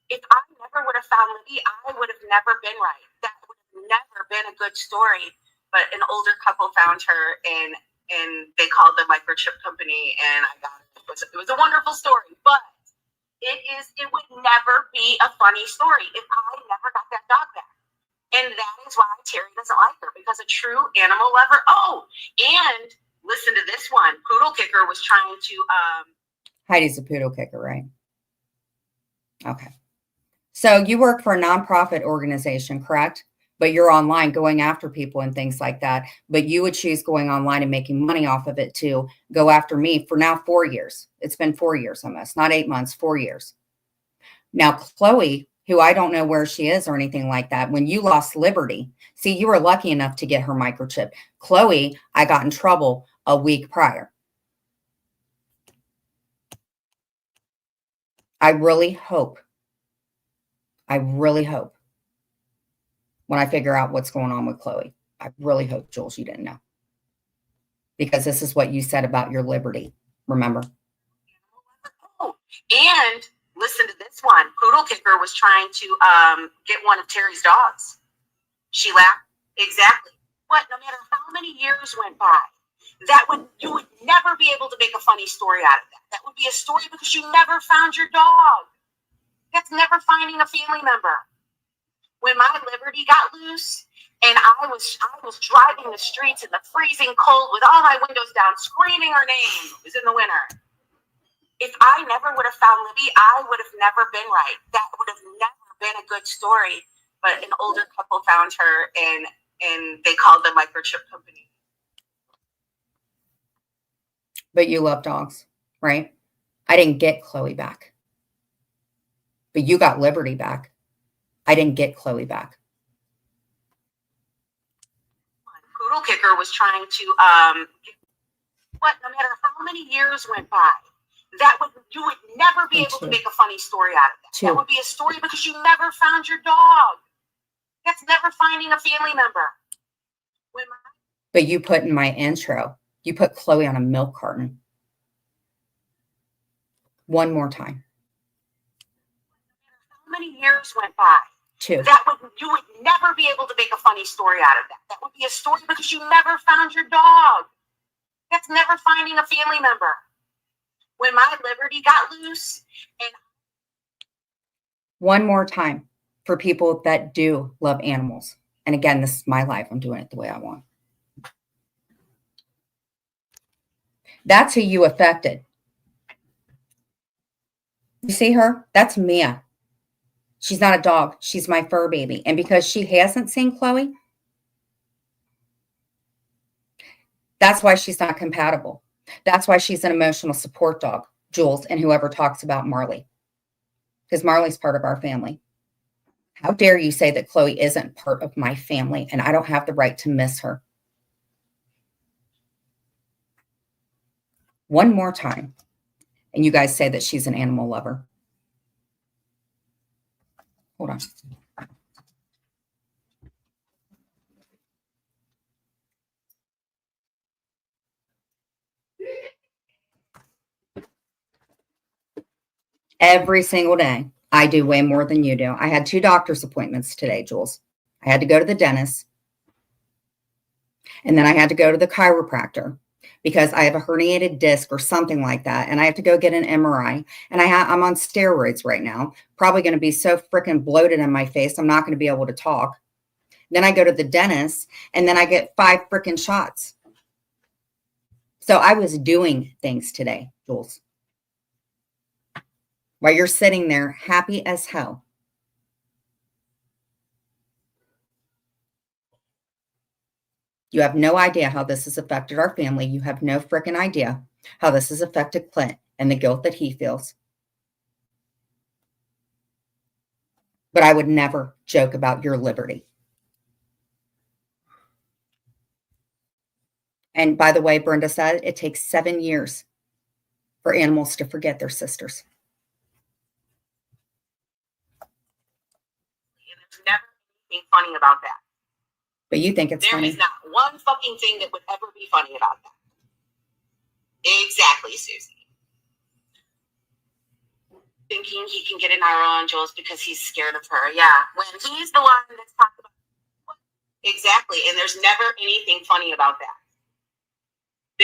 If I never would have found Libby, I would have never been right. That would have never been a good story. But an older couple found her and they called the microchip company and I got it. It was a wonderful story, but it would never be a funny story if I never got that dog back. And that is why Terry doesn't like her, because a true animal lover. Oh, and listen to this one. Poodle Kicker was trying to Heidi's a poodle kicker, right? Okay. So you work for a nonprofit organization, correct? But you're online going after people and things like that. But you would choose going online and making money off of it to go after me for now 4 years. It's been 4 years almost, not 8 months, 4 years. Now, Chloe, who I don't know where she is or anything like that, when you lost Liberty, see, you were lucky enough to get her microchip. Chloe, I got in trouble a week prior. I really hope when I figure out what's going on with Chloe, I really hope, Jules, you didn't know. Because this is what you said about your Liberty, remember? Oh, and listen to this one. Poodle Kicker was trying to get one of Terry's dogs. She laughed. Exactly. But no matter how many years went by, you would never be able to make a funny story out of that. That would be a story because you never found your dog. That's never finding a family member. When my Liberty got loose and I was driving the streets in the freezing cold with all my windows down, screaming her name. It was in the winter. If I never would have found Libby, I would have never been right. That would have never been a good story. But an older couple found her and they called the microchip company. But you love dogs, right? I didn't get Chloe back. But you got Liberty back. I didn't get Chloe back. Poodle Kicker was trying to no matter how many years went by, you would never be able to make a funny story out of that. That would be a story because you never found your dog. That's never finding a family member. But you put in my intro, you put Chloe on a milk carton. One more time. How many years went by? 2. You would never be able to make a funny story out of that. That would be a story because you never found your dog. That's never finding a family member. When my Liberty got loose and One more time for people that do love animals. And again, this is my life. I'm doing it the way I want. That's who you affected. You see her? That's Mia. She's not a dog. She's my fur baby. And because she hasn't seen Chloe, that's why she's not compatible. That's why she's an emotional support dog, Jules, and whoever talks about Marley. Because Marley's part of our family. How dare you say that Chloe isn't part of my family and I don't have the right to miss her? One more time. And you guys say that she's an animal lover. Hold on. Every single day. I do way more than you do. I had 2 doctor's appointments today, Jules. I had to go to the dentist. And then I had to go to the chiropractor because I have a herniated disc or something like that. And I have to go get an MRI. And I'm on steroids right now. Probably going to be so freaking bloated in my face, I'm not going to be able to talk. Then I go to the dentist and then I get 5 freaking shots. So I was doing things today, Jules. While you're sitting there happy as hell. You have no idea how this has affected our family. You have no freaking idea how this has affected Clint and the guilt that he feels. But I would never joke about your liberty. And by the way, Brenda said it takes 7 years for animals to forget their sisters. And there's never anything funny about that. But you think it's funny. There is not one fucking thing that would ever be funny about that. Exactly, Susie. Thinking he can get an eye on Jules because he's scared of her. Yeah, when he's the one that's talked about. Exactly, and there's never anything funny about that.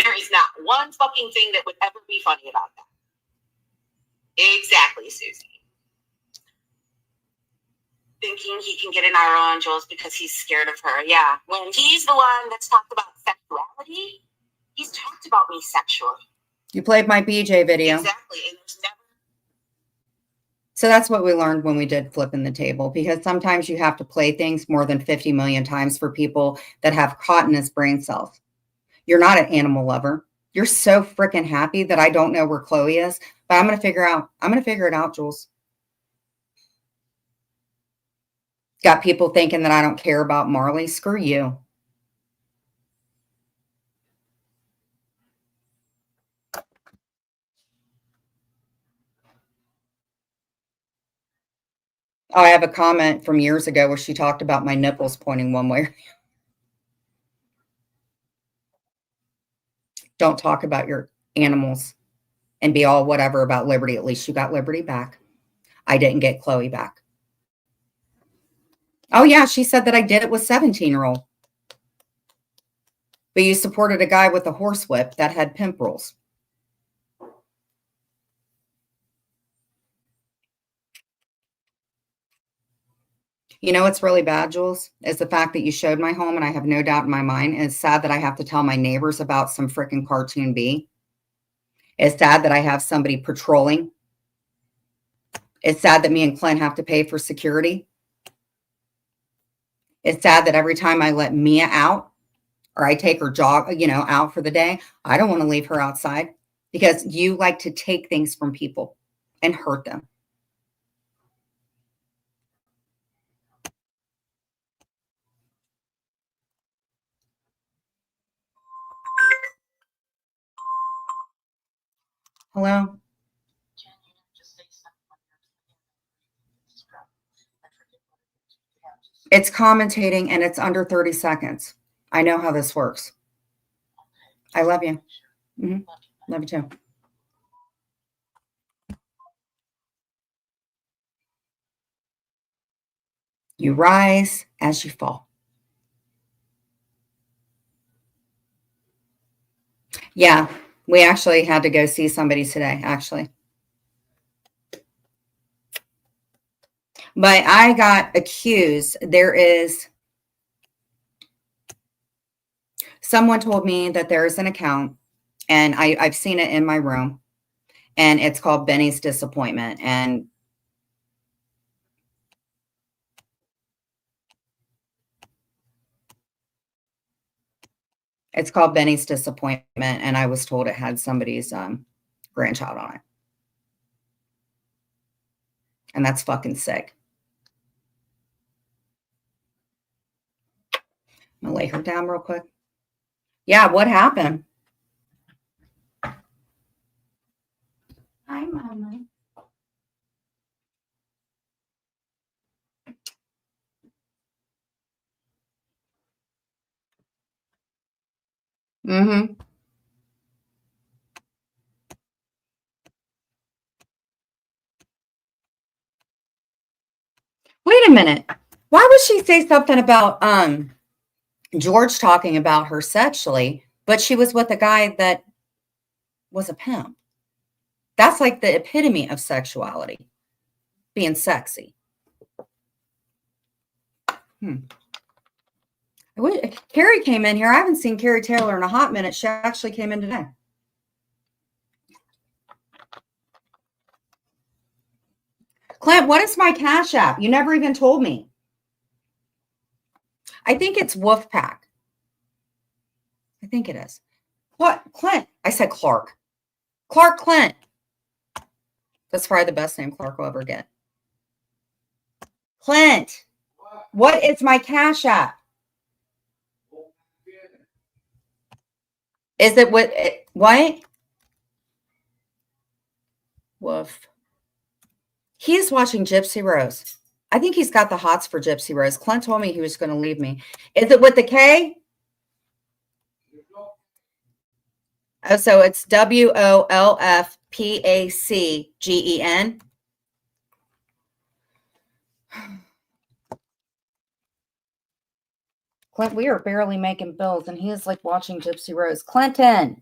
There is not one fucking thing that would ever be funny about that. Exactly, Susie. Thinking he can get an eye on Jules because he's scared of her. Yeah, when he's the one that's talked about sexuality, he's talked about me sexually. You played my BJ video. Exactly, and there's never. So that's what we learned when we did Flipping the Table, because sometimes you have to play things more than 50 million times for people that have cottonous brain cells. You're not an animal lover. You're so freaking happy that I don't know where Chloe is, but I'm going to figure it out, Jules. Got people thinking that I don't care about Marley. Screw you. Oh, I have a comment from years ago where she talked about my nipples pointing one way. Don't talk about your animals and be all whatever about Liberty. At least you got Liberty back. I didn't get Chloe back. Oh, yeah, she said that I did it with 17-year-old. But you supported a guy with a horsewhip that had pimp rules. You know what's really bad, Jules, is the fact that you showed my home, and I have no doubt in my mind. And it's sad that I have to tell my neighbors about some freaking cartoon bee. It's sad that I have somebody patrolling. It's sad that me and Clint have to pay for security. It's sad that every time I let Mia out or I take her out for the day, I don't want to leave her outside because you like to take things from people and hurt them. Hello? It's commentating and it's under 30 seconds. I know how this works. I love you. Love you too. You rise as you fall. Yeah, we actually had to go see somebody today, actually. But I got accused. Someone told me that there is an account, and I've seen it in my room, and it's called Benny's Disappointment. And it's called Benny's Disappointment, and I was told it had somebody's grandchild on it. And that's fucking sick. I'm gonna lay her down real quick. Yeah, what happened? Hi, Mama. Mm-hmm. Wait a minute. Why would she say something about George talking about her sexually, but she was with a guy that was a pimp? That's like the epitome of sexuality, being sexy. Carrie came in here. I haven't seen Carrie Taylor in a hot minute. She actually came in today. Clint, what is my Cash App? You never even told me. I think it's Wolfpack. I think it is. What? Clint. I said Clark. Clark Clint. That's probably the best name Clark will ever get. Clint. What is my Cash App? Is it what? Woof. He's watching Gypsy Rose. I think he's got the hots for Gypsy Rose. Clint told me he was going to leave me. Is it with the K? Oh, so it's WOLFPACGEN. Clint, we are barely making bills, and he is like watching Gypsy Rose. Clinton,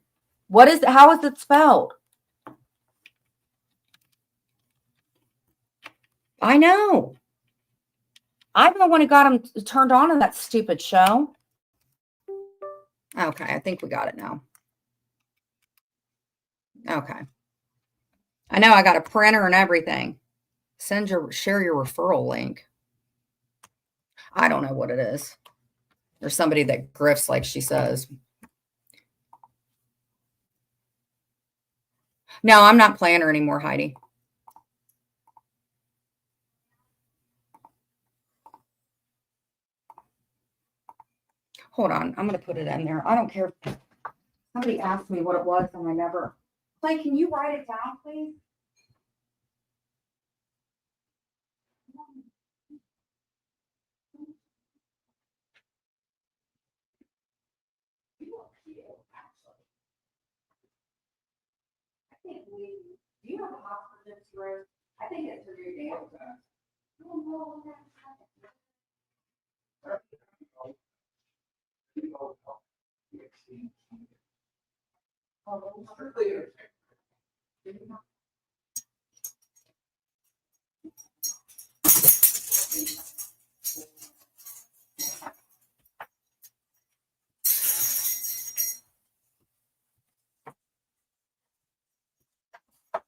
how is it spelled? I know. I'm the one who got him turned on to that stupid show. Okay, I think we got it now. Okay. I know I got a printer and everything. Share your referral link. I don't know what it is. There's somebody that grifts like she says. No, I'm not playing her anymore, Heidi. Hold on. I'm going to put it in there. I don't care. Somebody asked me what it was and I never. Clay, can you write it down, please? You look cute, actually. I think do you have a house for this room? I think it's for your dance.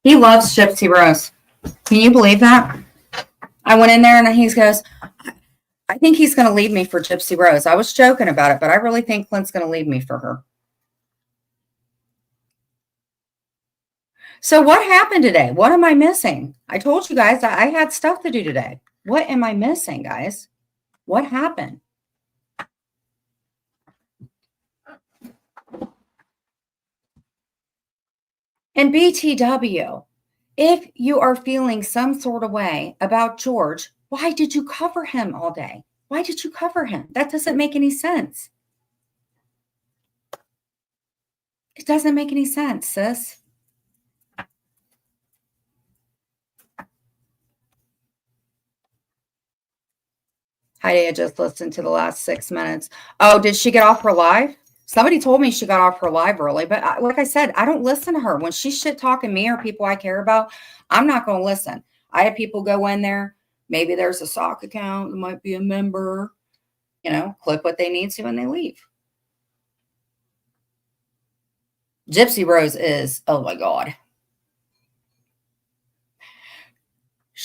He loves Gypsy Rose. Can you believe that? I went in there and he goes, I think he's going to leave me for Gypsy Rose. I was joking about it, but I really think Clint's going to leave me for her. So what happened today? What am I missing? I told you guys I had stuff to do today. What am I missing, guys? What happened? And BTW, if you are feeling some sort of way about George, why did you cover him all day? Why did you cover him? That doesn't make any sense. It doesn't make any sense, sis. Heidi, I just listened to the last 6 minutes. Oh, did she get off her live? Somebody told me she got off her live early, but like I said, I don't listen to her. When she's shit talking me or people I care about, I'm not going to listen. I have people go in there Maybe there's a sock account. There might be a member. Click what they need to and they leave. Gypsy Rose is, oh my God.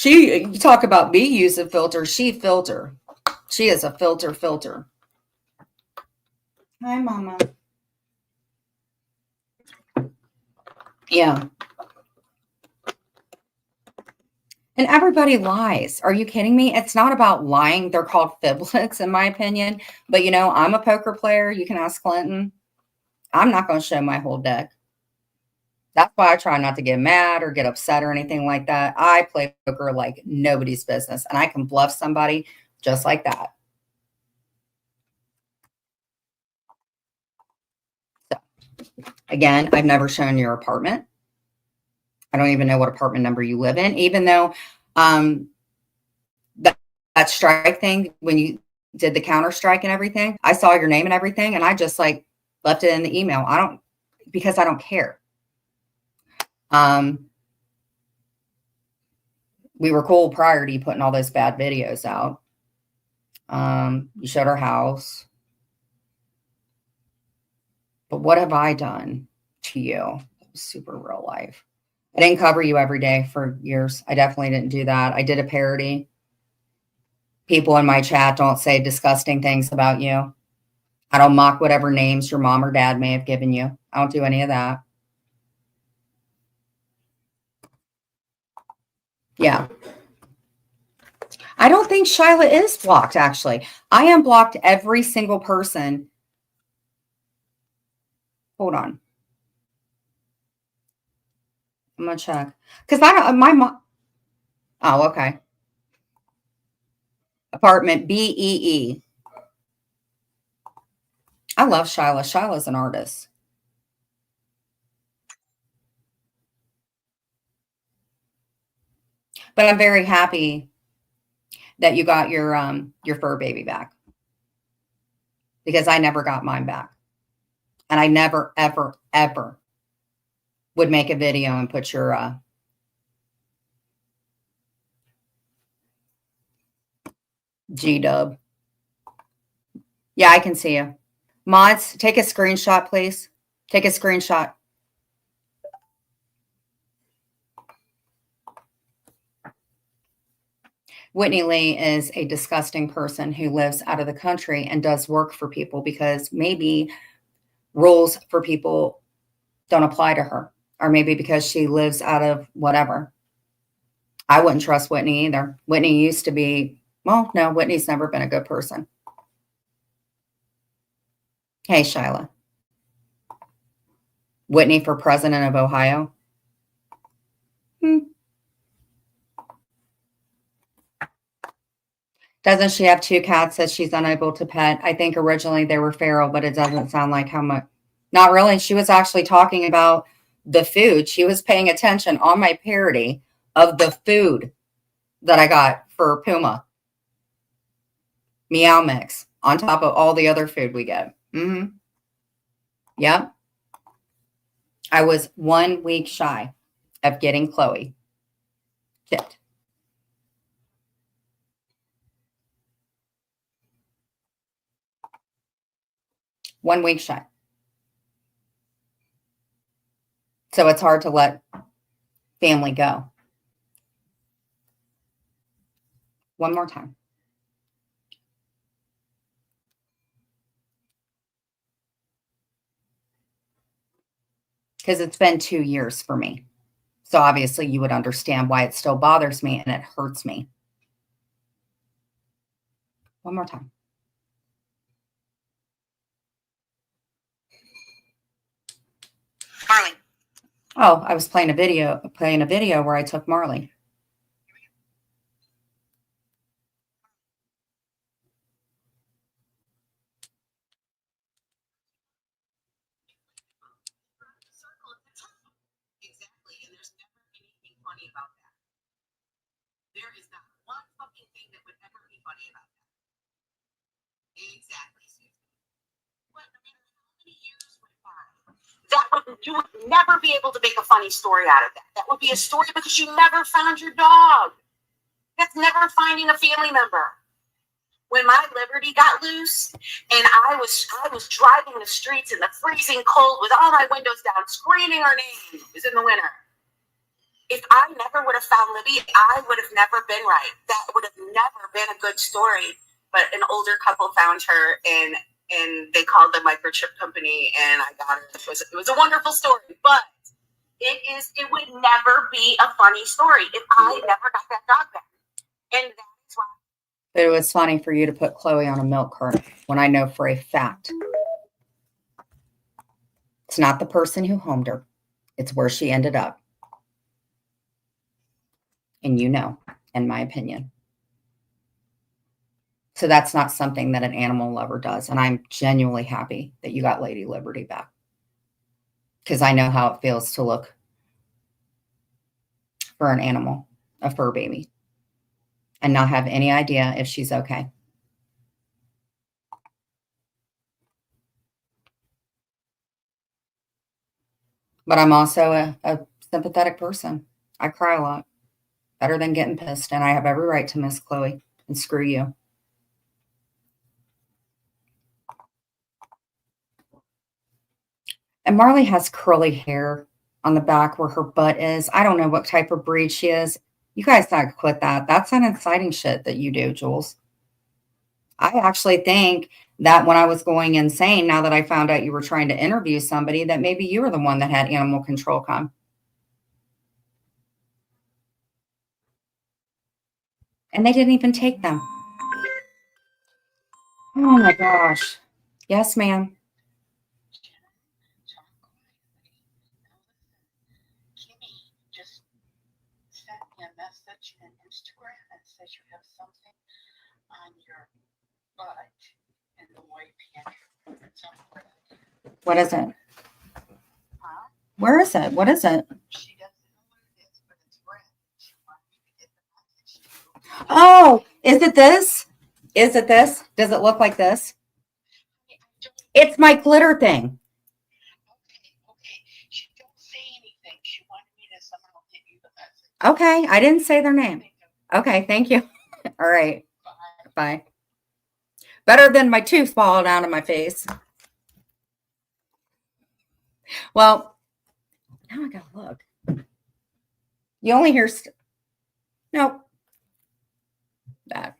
You talk about me using filter. She filter. She is a filter. Hi, Mama. Yeah. And everybody lies. Are you kidding me? It's not about lying. They're called fiblets, in my opinion. But, I'm a poker player. You can ask Clinton. I'm not going to show my whole deck. That's why I try not to get mad or get upset or anything like that. I play poker like nobody's business, and I can bluff somebody just like that. So, again, I've never shown your apartment. I don't even know what apartment number you live in, even though that strike thing, when you did the counter strike and everything, I saw your name and everything, and I just left it in the email. Because I don't care. We were cool prior to you putting all those bad videos out. You showed our house. But what have I done to you? Super real life. I didn't cover you every day for years. I definitely didn't do that. I did a parody. People in my chat don't say disgusting things about you. I don't mock whatever names your mom or dad may have given you. I don't do any of that. Yeah. I don't think Shyla is blocked, actually. I unblocked every single person. Hold on. I'm going to check. Because my mom. Oh, okay. Apartment BEE. I love Shyla. Shyla's an artist. But I'm very happy that you got your fur baby back, because I never got mine back. And I never, ever, ever would make a video and put your G-dub. Yeah, I can see you. Mods, take a screenshot, please. Take a screenshot. Whitney Lee is a disgusting person who lives out of the country and does work for people because maybe rules for people don't apply to her, or maybe because she lives out of whatever. I wouldn't trust Whitney either. Whitney used to be, well, no, Whitney's never been a good person. Hey, Shyla. Whitney for president of Ohio. Doesn't she have 2 cats that she's unable to pet? I think originally they were feral, but it doesn't sound like how much. Not really. She was actually talking about the food. She was paying attention on my parody of the food that I got for Puma. Meow Mix, on top of all the other food we get. Yep. I was 1 week shy of getting Chloe chipped. One week shy. So it's hard to let family go. One more time. Because it's been 2 years for me. So obviously you would understand why it still bothers me and it hurts me. One more time. Marley. Oh, I was playing a video where I took Marley. Exactly, and there's never anything funny about that. There is not one fucking thing that would ever be funny about that. Exactly, Susan. What, no matter how many years went by, you would never be able to make a funny story out of that. That would be a story because you never found your dog. That's never finding a family member. When my Liberty got loose and I was driving the streets in the freezing cold with all my windows down, screaming her name, it was in the winter. If I never would have found Libby, I would have never been right. That would have never been a good story. But an older couple found her and they called the microchip company and I got her. It was a wonderful story, but it would never be a funny story if I never got that dog back. And that is why. But it was funny for you to put Chloe on a milk carton when I know for a fact it's not the person who homed her. It's where she ended up. And you know, in my opinion. So that's not something that an animal lover does. And I'm genuinely happy that you got Lady Liberty back. Because I know how it feels to look for an animal, a fur baby, and not have any idea if she's okay. But I'm also a sympathetic person. I cry a lot. Better than getting pissed. And I have every right to miss Chloe. And screw you. And Marley has curly hair on the back where her butt is. I don't know what type of breed she is. You guys gotta quit that. That's an inciting shit that you do, Jules. I actually think that when I was going insane, now that I found out you were trying to interview somebody, that maybe you were the one that had animal control come. And they didn't even take them. Oh my gosh. Yes, ma'am. Kimmy just sent me a message on Instagram and says you have something on your butt in the white pantry. What is it? Huh? Where is it? What is it? She doesn't know what it is, but it's red. She wants me to get the message to you. Oh, is it this? Is it this? Does it look like this? It's my glitter thing. Okay. She don't say anything. She wanted me to somehow get you the message. Okay, I didn't say their name. Okay, thank you. All right. Bye. Better than my tooth falling out of my face. Well, now I gotta look. You only hear nope. That.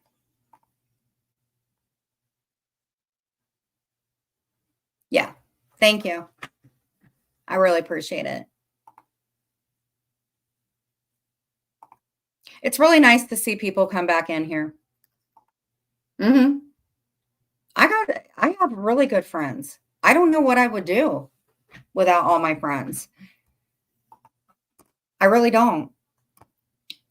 Yeah. Thank you. I really appreciate it. It's really nice to see people come back in here. I have really good friends. I don't know what I would do without all my friends. I really don't.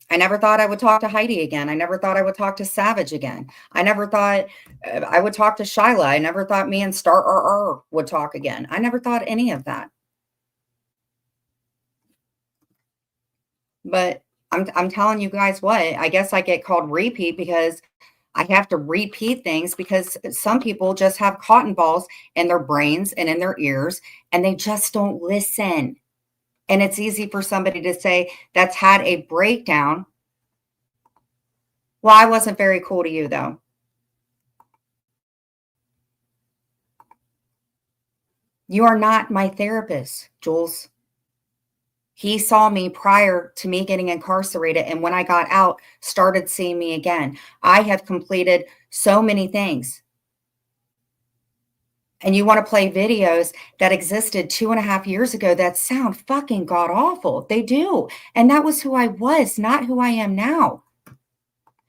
I never thought I would talk to Heidi again. I never thought I would talk to Savage again. I never thought I would talk to Shyla. I never thought me and Star would talk again. I never thought any of that. But I'm telling you guys what, I guess I get called repeat because I have to repeat things because some people just have cotton balls in their brains and in their ears and they just don't listen. And it's easy for somebody to say that's had a breakdown. Well, I wasn't very cool to you, though. You are not my therapist, Jules. He saw me prior to me getting incarcerated, and when I got out, started seeing me again. I have completed so many things. And you want to play videos that existed 2.5 years ago that sound fucking god awful. They do. And that was who I was, not who I am now.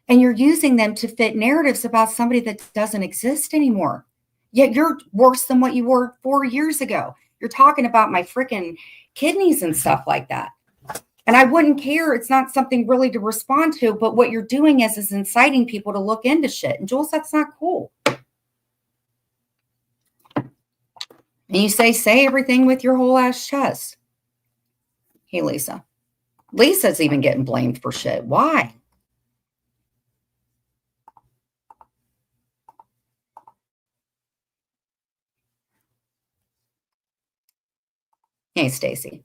And you're using them to fit narratives about somebody that doesn't exist anymore. Yet you're worse than what you were 4 years ago. You're talking about my freaking kidneys and stuff like that. And I wouldn't care. It's not something really to respond to, but what you're doing is inciting people to look into shit. And Jules, that's not cool. And you say everything with your whole ass chest. Hey, Lisa. Lisa's even getting blamed for shit. Why? Hey, Stacy.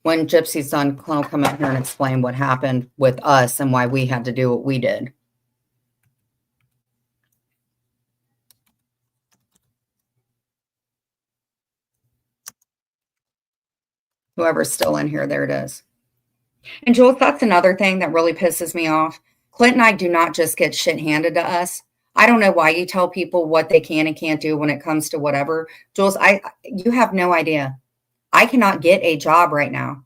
When Gypsy's son, Clint will come in here and explain what happened with us and why we had to do what we did. Whoever's still in here, there it is. And Jules, that's another thing that really pisses me off. Clint and I do not just get shit handed to us. I don't know why you tell people what they can and can't do when it comes to whatever. Jules, you have no idea. I cannot get a job right now.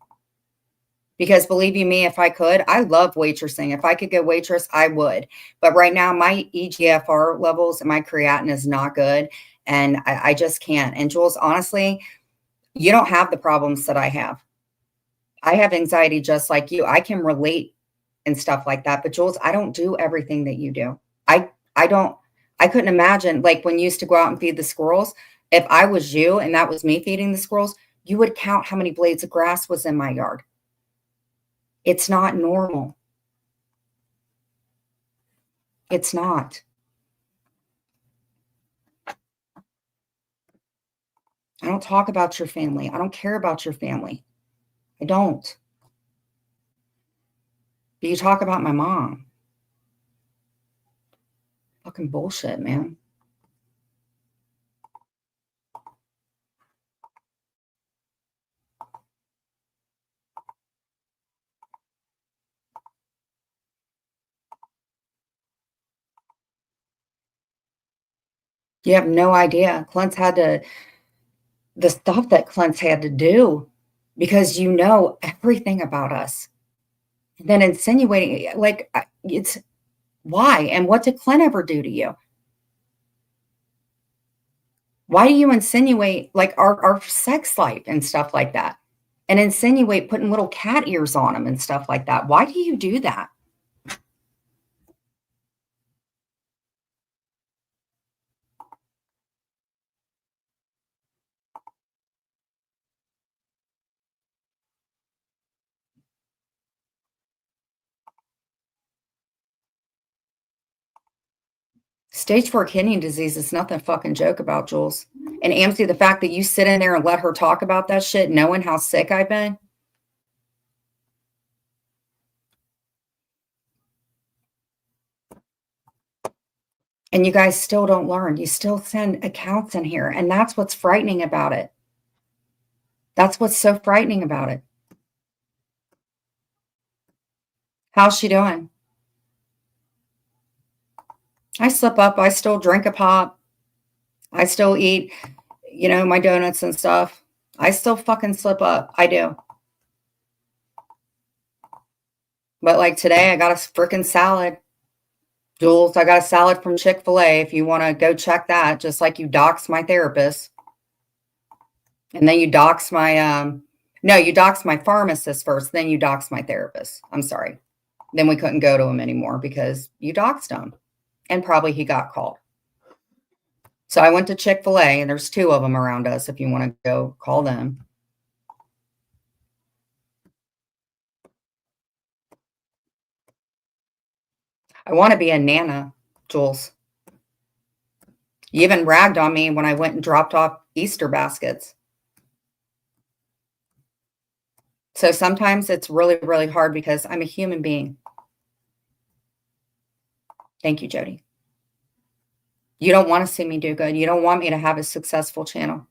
Because believe you me, if I could, I love waitressing. If I could go waitress, I would. But right now, my EGFR levels and my creatinine is not good. And I just can't. And Jules, honestly, you don't have the problems that I have. I have anxiety just like you. I can relate and stuff like that. But Jules, I don't do everything that you do. I couldn't imagine, like when you used to go out and feed the squirrels, if I was you and that was me feeding the squirrels, you would count how many blades of grass was in my yard. It's not normal. It's not. I don't talk about your family. I don't care about your family. I don't. But you talk about my mom. Fucking bullshit, man. You have no idea. The stuff that Clint's had to do because you know everything about us. And then insinuating, like, it's why? And what did Clint ever do to you? Why do you insinuate like our sex life and stuff like that? And insinuate putting little cat ears on him and stuff like that? Why do you do that? Stage 4 kidney disease is nothing to fucking joke about, Jules. And Amity, the fact that you sit in there and let her talk about that shit, knowing how sick I've been. And you guys still don't learn. You still send accounts in here. And that's what's frightening about it. That's what's so frightening about it. How's she doing? I slip up. I still drink a pop. I still eat, my donuts and stuff. I still fucking slip up. I do. But like today, I got a freaking salad. Jules, I got a salad from Chick-fil-A. If you want to go check that, just like you doxed my therapist. And then you doxed you doxed my pharmacist first. Then you doxed my therapist. I'm sorry. Then we couldn't go to him anymore because you doxed him. And probably he got called. So I went to Chick-fil-A, and there's 2 of them around us if you want to go call them. I want to be a Nana, Jules. You even ragged on me when I went and dropped off Easter baskets. So sometimes it's really, really hard because I'm a human being. Thank you, Jody. You don't want to see me do good. You don't want me to have a successful channel.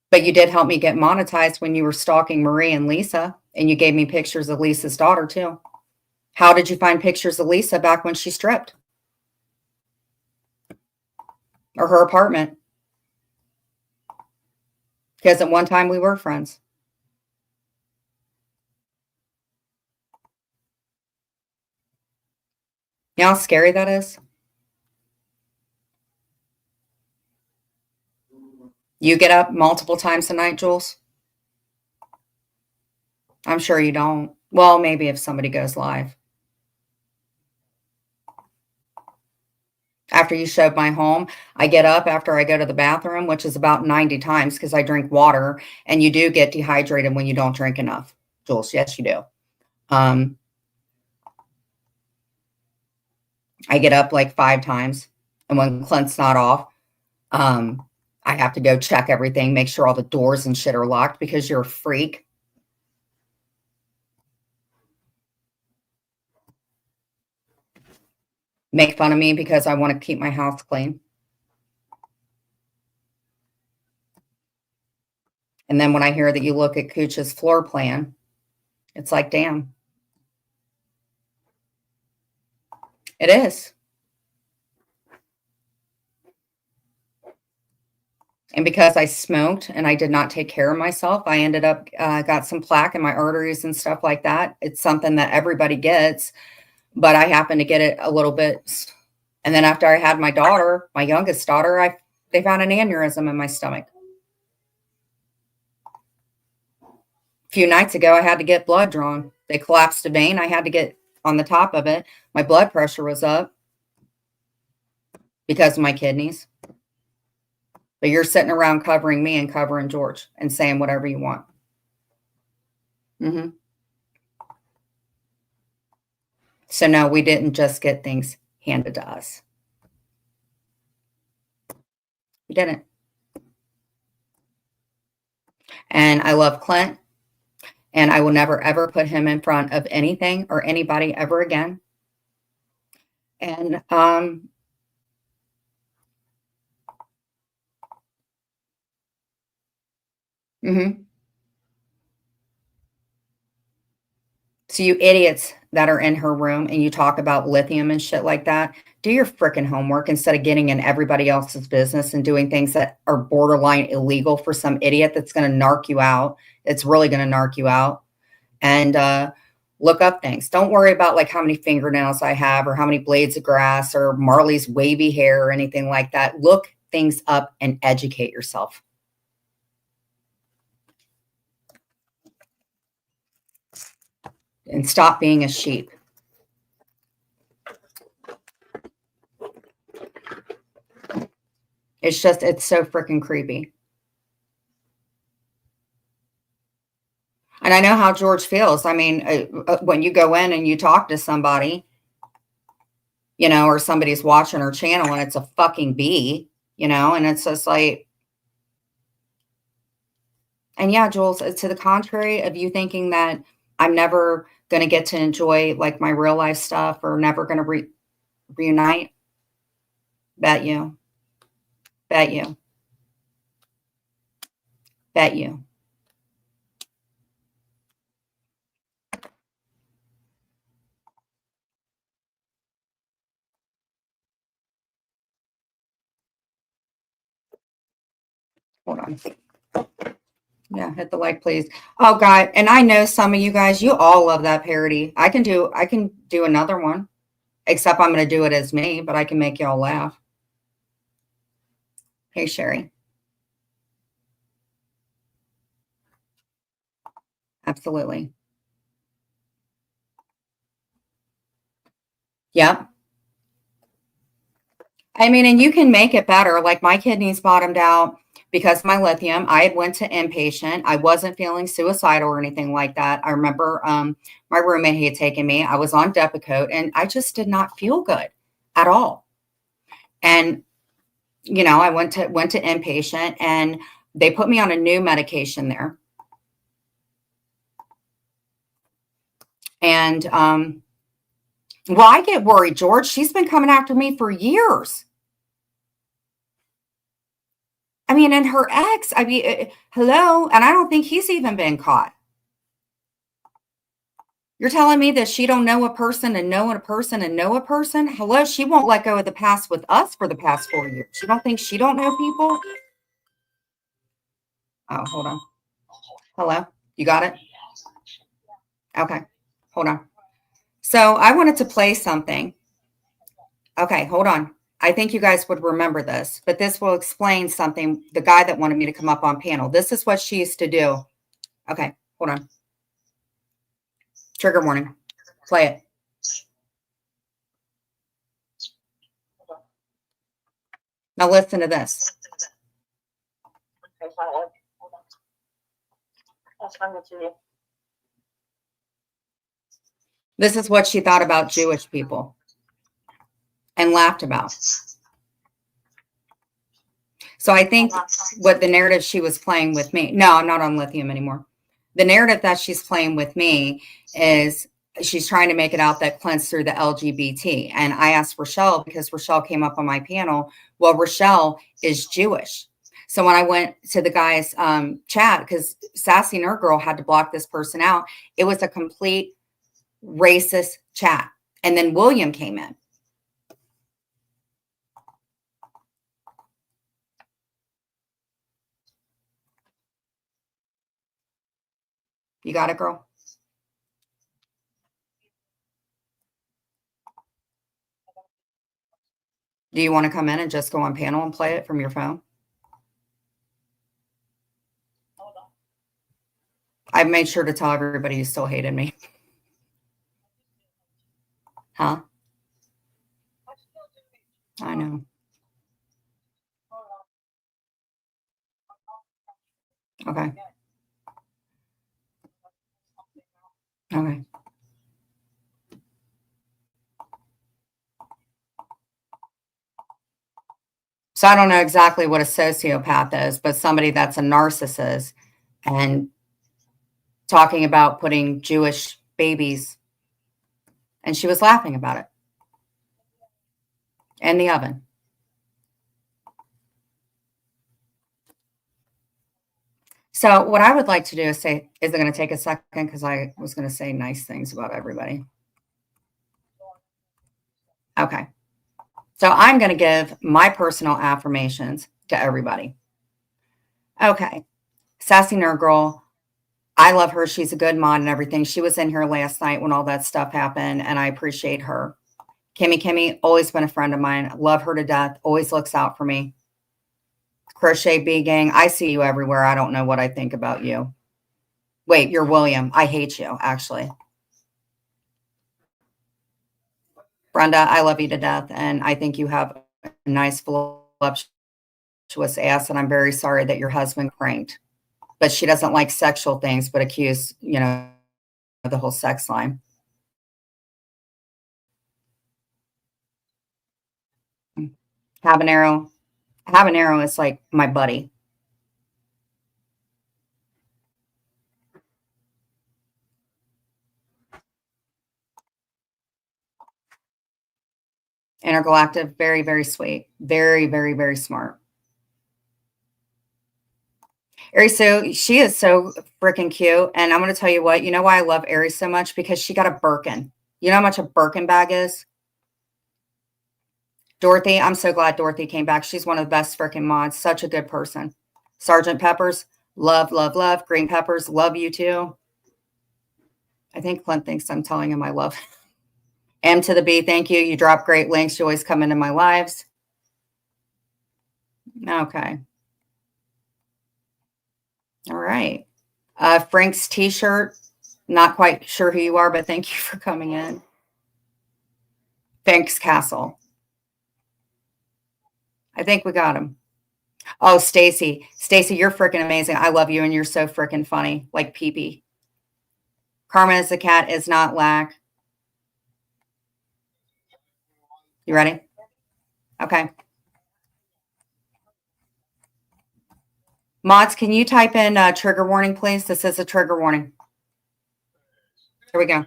But you did help me get monetized when you were stalking Marie and Lisa, and you gave me pictures of Lisa's daughter too. How did you find pictures of Lisa back when she stripped? Or her apartment? Because at one time we were friends. You know how scary that is? You get up multiple times a night, Jules? I'm sure you don't. Well, maybe if somebody goes live. After you showed my home, I get up after I go to the bathroom, which is about 90 times because I drink water, and you do get dehydrated when you don't drink enough, Jules. Yes, you do. I get up like 5 times, and when Clint's not off, I I have to go check everything, make sure all the doors and shit are locked because you're a freak. Make fun of me because I want to keep my house clean. And then when I hear that you look at Cooch's floor plan, it's like, damn. It is. And because I smoked and I did not take care of myself, I ended up got some plaque in my arteries and stuff like that. It's something that everybody gets, but I happened to get it a little bit. And then after I had my daughter, my youngest daughter, they found an aneurysm in my stomach. A few nights ago, I had to get blood drawn. They collapsed a vein. I had to get on the top of it. My blood pressure was up because of my kidneys. But you're sitting around covering me and covering George and saying whatever you want. So no, we didn't just get things handed to us. We didn't. And I love Clint. And I will never, ever put him in front of anything or anybody ever again. And So you idiots that are in her room and you talk about lithium and shit like that, do your freaking homework instead of getting in everybody else's business and doing things that are borderline illegal for some idiot that's going to narc you out. It's really going to narc you out. And look up things. Don't worry about like how many fingernails I have or how many blades of grass or Marley's wavy hair or anything like that. Look things up and educate yourself. And stop being a sheep. It's so freaking creepy. And I know how George feels. I mean, when you go in and you talk to somebody, you know, or somebody's watching her channel and it's a fucking bee, you know, and it's just like, and yeah, Jules, to the contrary of you thinking that I'm never going to get to enjoy like my real life stuff or never going to reunite. Bet you. Bet you. Bet you. Hold on. Yeah, hit the like, please. Oh God, and I know some of you guys, you all love that parody. I can do another one, except I'm going to do it as me, but I can make y'all laugh. Hey, Sherry. Absolutely. Yep. I mean, and you can make it better. Like my kidneys bottomed out because of my lithium. I had went to inpatient. I wasn't feeling suicidal or anything like that. I remember my roommate had taken me. I was on Depakote and I just did not feel good at all. And, you know, I went to inpatient and they put me on a new medication there. And, well, I get worried, George. She's been coming after me for years. I mean, and her ex, I mean, hello. And I don't think he's even been caught. You're telling me that she don't know a person and know a person and know a person? Hello, she won't let go of the past with us for the past 4 years. You don't think she don't know people? Oh, hold on. Hello, you got it? Okay, hold on. So I wanted to play something. Okay, hold on. I think you guys would remember this, but this will explain something. The guy that wanted me to come up on panel. This is what she used to do. Okay, hold on. Trigger warning. Play it. Now listen to this. This is what she thought about Jewish people and laughed about. So I think what the narrative she was playing with me, no, I'm not on lithium anymore. The narrative that she's playing with me is she's trying to make it out that Clint's through the LGBT. And I asked Rochelle, because Rochelle came up on my panel, well, Rochelle is Jewish. So when I went to the guy's chat, because Sassy Nerd Girl had to block this person out, it was a complete racist chat. And then William came in. You got it, girl? Do you want to come in and just go on panel and play it from your phone? Hold on. I made sure to tell everybody you still hated me. Huh? I know. Okay. Okay. So I don't know exactly what a sociopath is, but somebody that's a narcissist and talking about putting Jewish babies, and she was laughing about it in the oven. So what I would like to do is say, is it going to take a second? Because I was going to say nice things about everybody. Okay. So I'm going to give my personal affirmations to everybody. Okay. Sassy Nerd Girl, I love her. She's a good mod and everything. She was in here last night when all that stuff happened, and I appreciate her. Kimmy, always been a friend of mine. Love her to death. Always looks out for me. Crochet Bee Gang, I see you everywhere. I don't know what I think about you. Wait, you're William. I hate you, actually. Brenda, I love you to death, and I think you have a nice voluptuous ass, and I'm very sorry that your husband cranked. But she doesn't like sexual things, but accuse, the whole sex line. Habanero is like my buddy. Intergalactic, very, very sweet. Very, very, very smart. Arisu, she is so freaking cute. And I'm going to tell you what, you know why I love Aries so much? Because she got a Birkin. You know how much a Birkin bag is? Dorothy, I'm so glad Dorothy came back. She's one of the best freaking mods. Such a good person. Sergeant Peppers, love, love, love. Green Peppers, love you too. I think Clint thinks I'm telling him I love him. M to the B, thank you. You drop great links. You always come into my lives. Okay. All right. Frank's t-shirt. Not quite sure who you are, but thank you for coming in. Thanks, Castle. I think we got him. Oh, Stacy. Stacy, you're freaking amazing. I love you, and you're so freaking funny. Like pee-pee. Karma is the cat is not lack. You ready? Okay. Mods, can you type in trigger warning, please? This is a trigger warning. Here we go.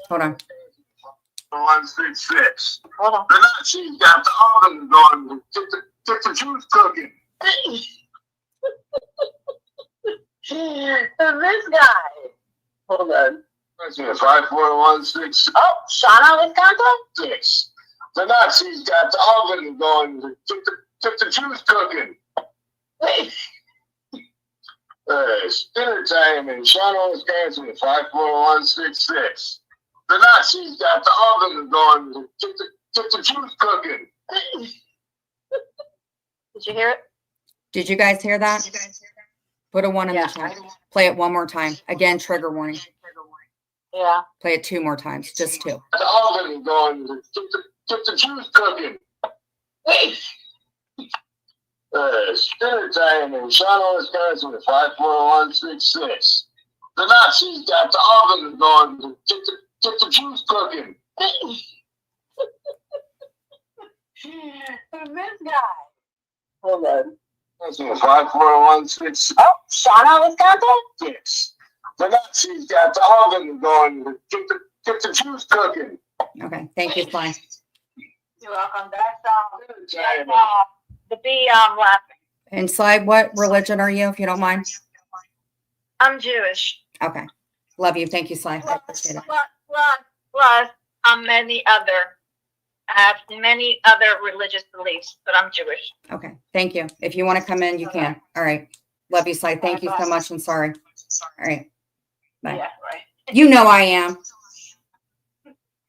Hold on. 166. Hold on. The Nazis got the oven going. Get the juice cooking. This guy. Hold on. That's it. 54166. Oh, Shauna, Wisconsin? 6. The Nazis got the oven going. Get the juice cooking. Dinner time in Shauna, Wisconsin. 54166. The Nazis got the oven going. Get the juice cooking. Did you hear it? Did you guys hear that? Put a 1 in the chat. Play it one more time. Again, trigger warning. Yeah. Play it 2 more times. Just 2. The oven going. Get the juice cooking. Dinner time in Shauna, Wisconsin. 54166. The Nazis got the oven going. Get the juice cooking. This guy. Hold on. That's in 54166. Oh, Shauna, Wisconsin? Yes. The Nazis got the oven going. Get the juice cooking. Okay. Thank you, Sly. You're welcome. That's Entertainment. the bee laughing. And Sly, what religion are you, if you don't mind? I'm Jewish. Okay. Love you. Thank you, Sly. I appreciate it. Plus, I have many other religious beliefs, but I'm Jewish. Okay. Thank you. If you want to come in, you can. All right. Love you, Sly. Thank you so much. And sorry. All right. Bye. Yeah, right. You know I am.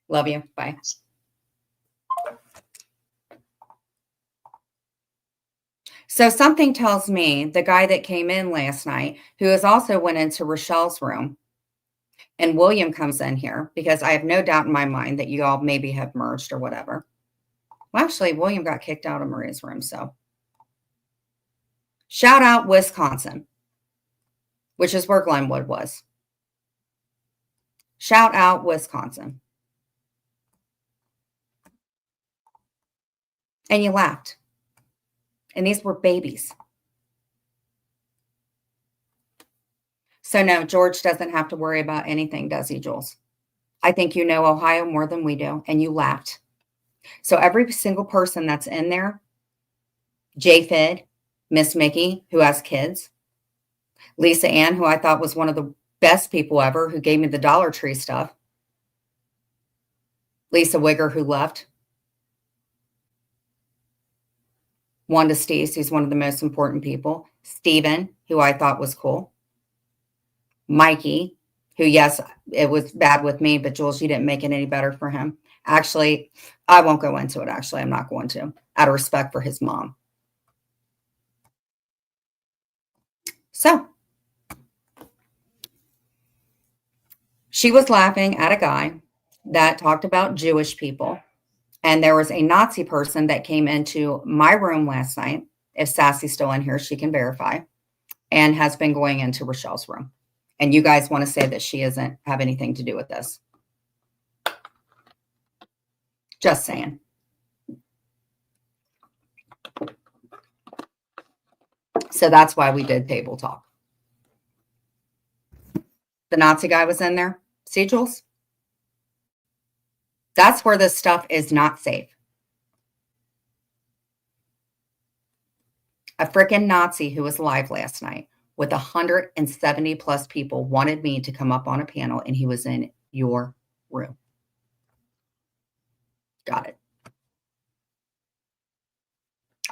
Love you. Bye. So something tells me the guy that came in last night, who has also went into Rochelle's room, and William comes in here because I have no doubt in my mind that you all maybe have merged or whatever. Well, actually, William got kicked out of Maria's room. So shout out Wisconsin, which is where Glenwood was. Shout out Wisconsin. And you laughed. And these were babies. So no, George doesn't have to worry about anything, does he, Jules? I think you know Ohio more than we do, and you laughed. So every single person that's in there, J-Fid, Miss Mickey, who has kids, Lisa Ann, who I thought was one of the best people ever, who gave me the Dollar Tree stuff, Lisa Wigger, who left, Wanda Steese, who's one of the most important people, Steven, who I thought was cool, Mikey, who, yes, it was bad with me, but Jules, you didn't make it any better for him. Actually, I won't go into it. Actually, I'm not going to, out of respect for his mom. So she was laughing at a guy that talked about Jewish people. And there was a Nazi person that came into my room last night. If Sassy's still in here, she can verify, and has been going into Rochelle's room. And you guys want to say that she doesn't have anything to do with this. Just saying. So that's why we did table talk. The Nazi guy was in there. See, Jules? That's where this stuff is not safe. A freaking Nazi who was live last night with 170 plus people wanted me to come up on a panel, and he was in your room. Got it.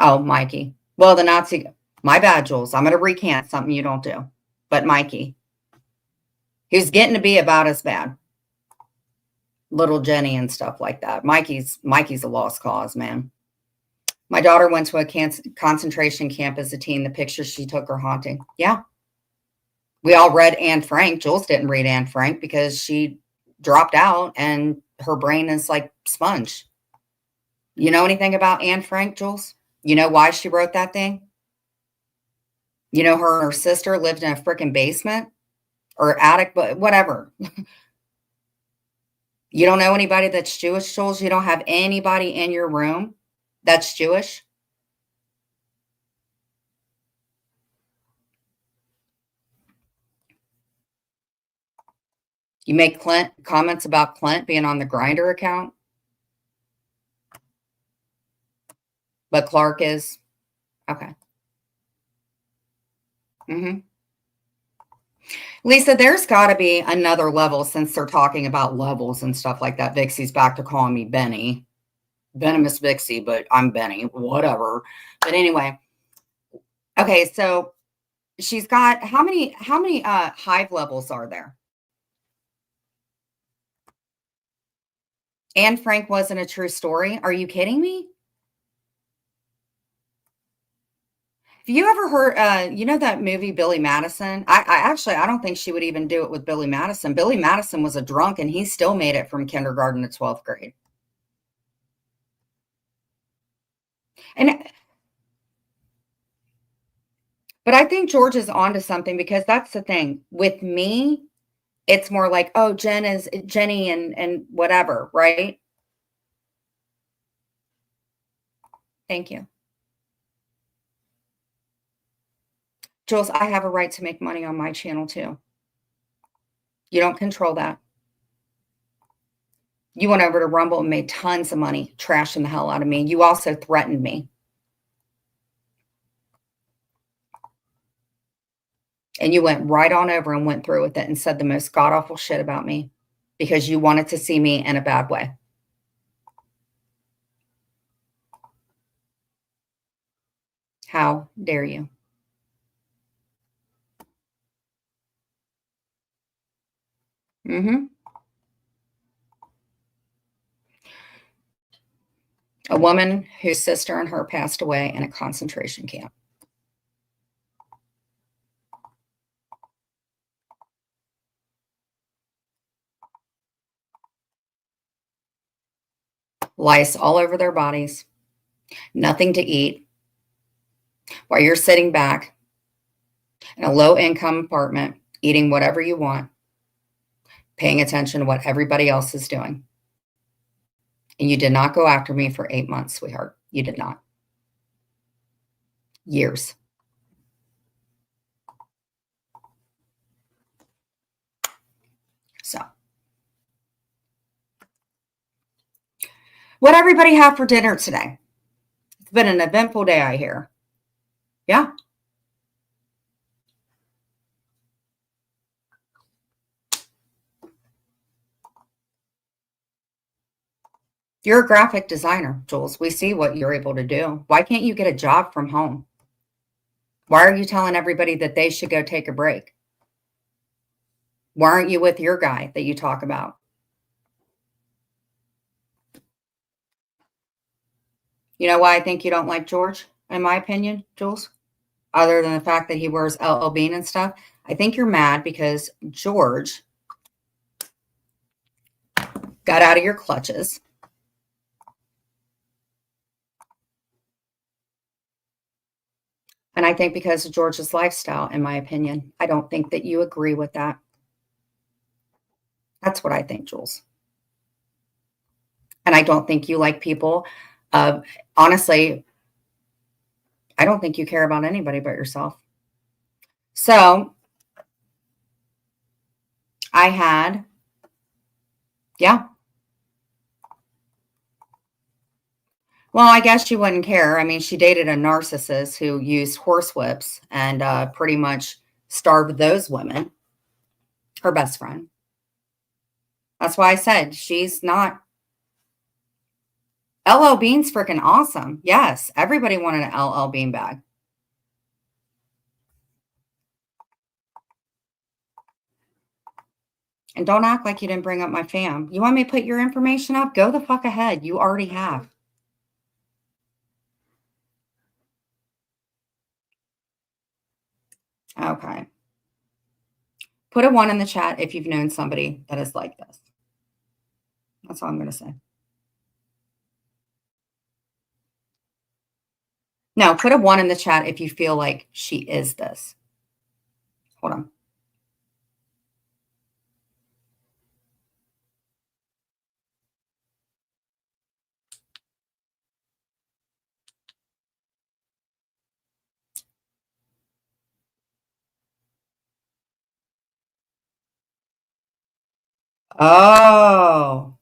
Oh, Mikey. Well, the Nazi, my bad, Jules. I'm going to recant something you don't do. But Mikey, he's getting to be about as bad. Little Jenny and stuff like that. Mikey's a lost cause, man. My daughter went to a concentration camp as a teen. The pictures she took are haunting. Yeah. We all read Anne Frank. Jules didn't read Anne Frank because she dropped out and her brain is like sponge. You know anything about Anne Frank, Jules? You know why she wrote that thing? You know, her and her sister lived in a freaking basement or attic, but whatever. You don't know anybody that's Jewish, Jules? You don't have anybody in your room that's Jewish? You make Clint comments about Clint being on the Grindr account? But Clark is? Okay. Lisa, there's got to be another level since they're talking about levels and stuff like that. Vixie's back to calling me Benny. Venomous Vixie, but I'm Benny, whatever. But anyway, okay, so she's got how many hive levels are there? Anne Frank wasn't a true story. Are you kidding me? Have you ever heard, you know that movie Billy Madison? I don't think she would even do it with Billy Madison. Billy Madison was a drunk and he still made it from kindergarten to 12th grade. But I think George is onto something, because that's the thing. With me, it's more like, oh, Jen is Jenny and whatever, right? Thank you. Jules, I have a right to make money on my channel too. You don't control that. You went over to Rumble and made tons of money, trashing the hell out of me. You also threatened me. And you went right on over and went through with it and said the most god-awful shit about me because you wanted to see me in a bad way. How dare you? A woman whose sister and her passed away in a concentration camp. Lice all over their bodies, nothing to eat, while you're sitting back in a low-income apartment, eating whatever you want, paying attention to what everybody else is doing. And you did not go after me for 8 months, sweetheart. You did not. Years. So, what everybody have for dinner today? It's been an eventful day, I hear. Yeah. You're a graphic designer, Jules. We see what you're able to do. Why can't you get a job from home? Why are you telling everybody that they should go take a break? Why aren't you with your guy that you talk about? You know why I think you don't like George, in my opinion, Jules? Other than the fact that he wears LL Bean and stuff. I think you're mad because George got out of your clutches. And I think because of George's lifestyle, in my opinion, I don't think that you agree with that. That's what I think, Jules. And I don't think you like people. Honestly, I don't think you care about anybody but yourself. So I had, yeah. Well, I guess she wouldn't care. I mean, she dated a narcissist who used horsewhips and pretty much starved those women. Her best friend. That's why I said she's not. LL Bean's freaking awesome. Yes, everybody wanted an LL Bean bag. And don't act like you didn't bring up my fam. You want me to put your information up? Go the fuck ahead. You already have. Okay. Put a 1 in the chat if you've known somebody that is like this. That's all I'm going to say. No, put a 1 in the chat if you feel like she is this. Hold on. Oh.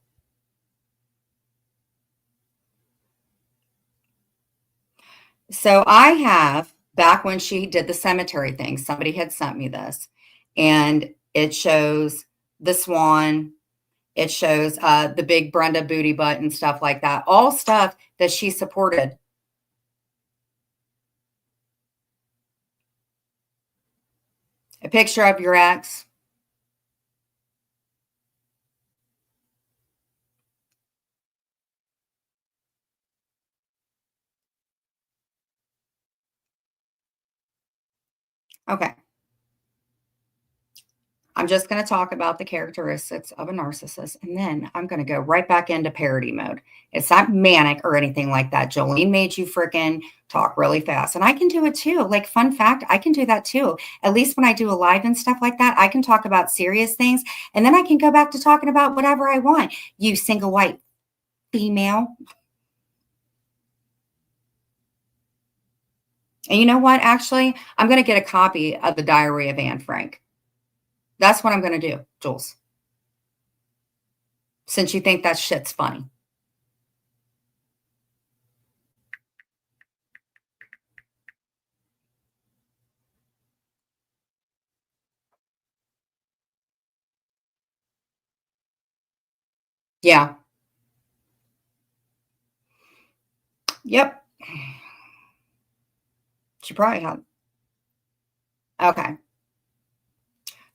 So I have, back when she did the cemetery thing, somebody had sent me this, and it shows the swan. It shows the big Brenda booty butt and stuff like that. All stuff that she supported. A picture of your ex. Okay. I'm just going to talk about the characteristics of a narcissist, and then I'm going to go right back into parody mode. It's not manic or anything like that. Jolene made you freaking talk really fast, and I can do it too. Like, fun fact, I can do that too. At least when I do a live and stuff like that, I can talk about serious things, and then I can go back to talking about whatever I want. You single white female. And you know what? Actually, I'm going to get a copy of the Diary of Anne Frank. That's what I'm going to do, Jules. Since you think that shit's funny. Yeah. Yep. She probably had. Okay.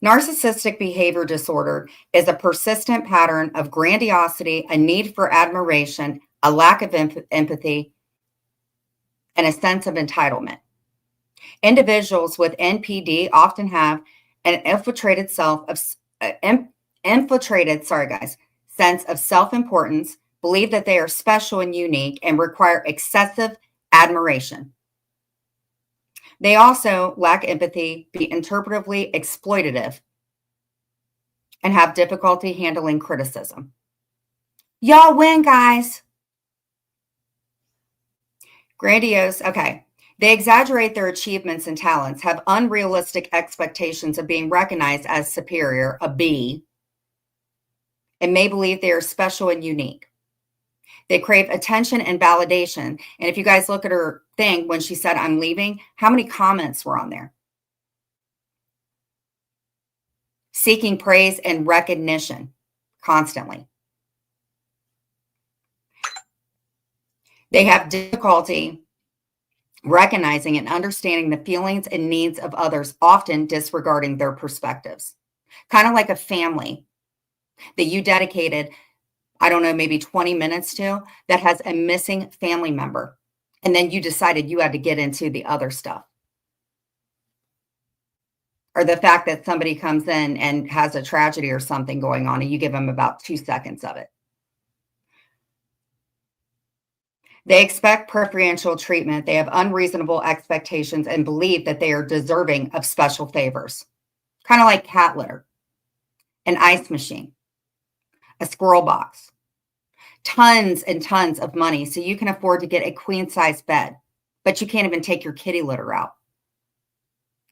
Narcissistic behavior disorder is a persistent pattern of grandiosity, a need for admiration, a lack of empathy, and a sense of entitlement. Individuals with NPD often have an sense of self-importance, believe that they are special and unique, and require excessive admiration. They also lack empathy, be interpretively exploitative, and have difficulty handling criticism. Y'all win, guys. Grandiose. Okay. They exaggerate their achievements and talents, have unrealistic expectations of being recognized as superior, a B, and may believe they are special and unique. They crave attention and validation. And if you guys look at her thing when she said, I'm leaving, how many comments were on there? Seeking praise and recognition constantly. They have difficulty recognizing and understanding the feelings and needs of others, often disregarding their perspectives. Kind of like a family that you dedicated, I don't know, maybe 20 minutes to, that has a missing family member. And then you decided you had to get into the other stuff. Or the fact that somebody comes in and has a tragedy or something going on and you give them about 2 seconds of it. They expect preferential treatment. They have unreasonable expectations and believe that they are deserving of special favors. Kind of like cat litter, an ice machine, a squirrel box, tons and tons of money so you can afford to get a queen-size bed, but you can't even take your kitty litter out.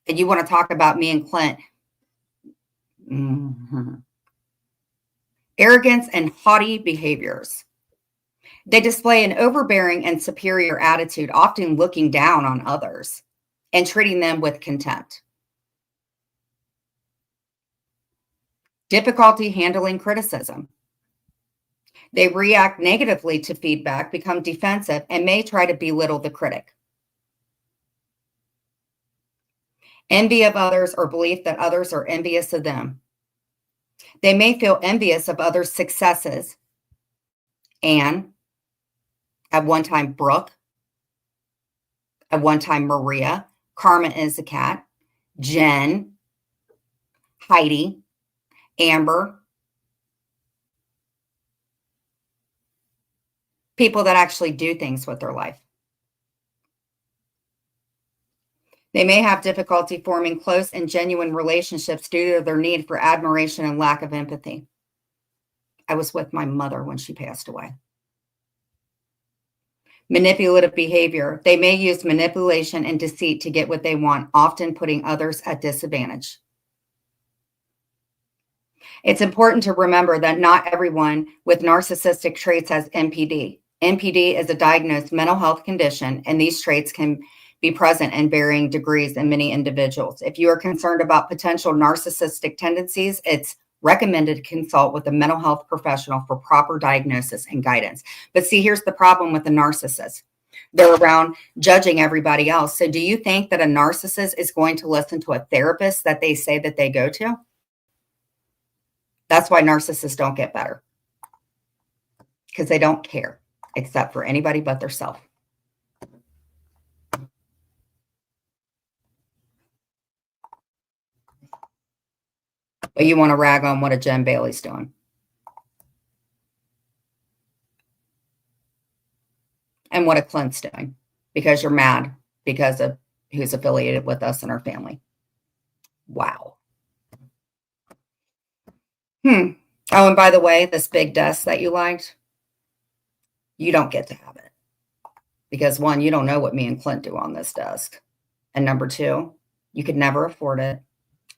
And you want to talk about me and Clint. Mm-hmm. Arrogance and haughty behaviors. They display an overbearing and superior attitude, often looking down on others and treating them with contempt. Difficulty handling criticism. They react negatively to feedback, become defensive, and may try to belittle the critic. Envy of others or belief that others are envious of them. They may feel envious of others' successes. Anne, at one time Brooke, at one time Maria, Karma is a cat, Jen, Heidi, Amber. People that actually do things with their life. They may have difficulty forming close and genuine relationships due to their need for admiration and lack of empathy. I was with my mother when she passed away. Manipulative behavior. They may use manipulation and deceit to get what they want, often putting others at disadvantage. It's important to remember that not everyone with narcissistic traits has NPD. NPD is a diagnosed mental health condition, and these traits can be present in varying degrees in many individuals. If you are concerned about potential narcissistic tendencies, it's recommended to consult with a mental health professional for proper diagnosis and guidance. But see, here's the problem with the narcissist. They're around judging everybody else. So do you think that a narcissist is going to listen to a therapist that they say that they go to? That's why narcissists don't get better. Because they don't care, except for anybody but themselves. But you want to rag on what a Jen Bailey's doing. And what a Clint's doing. Because you're mad because of who's affiliated with us and our family. Wow. Oh, and by the way, this big desk that you liked, you don't get to have it. Because one, you don't know what me and Clint do on this desk. And number 2, you could never afford it.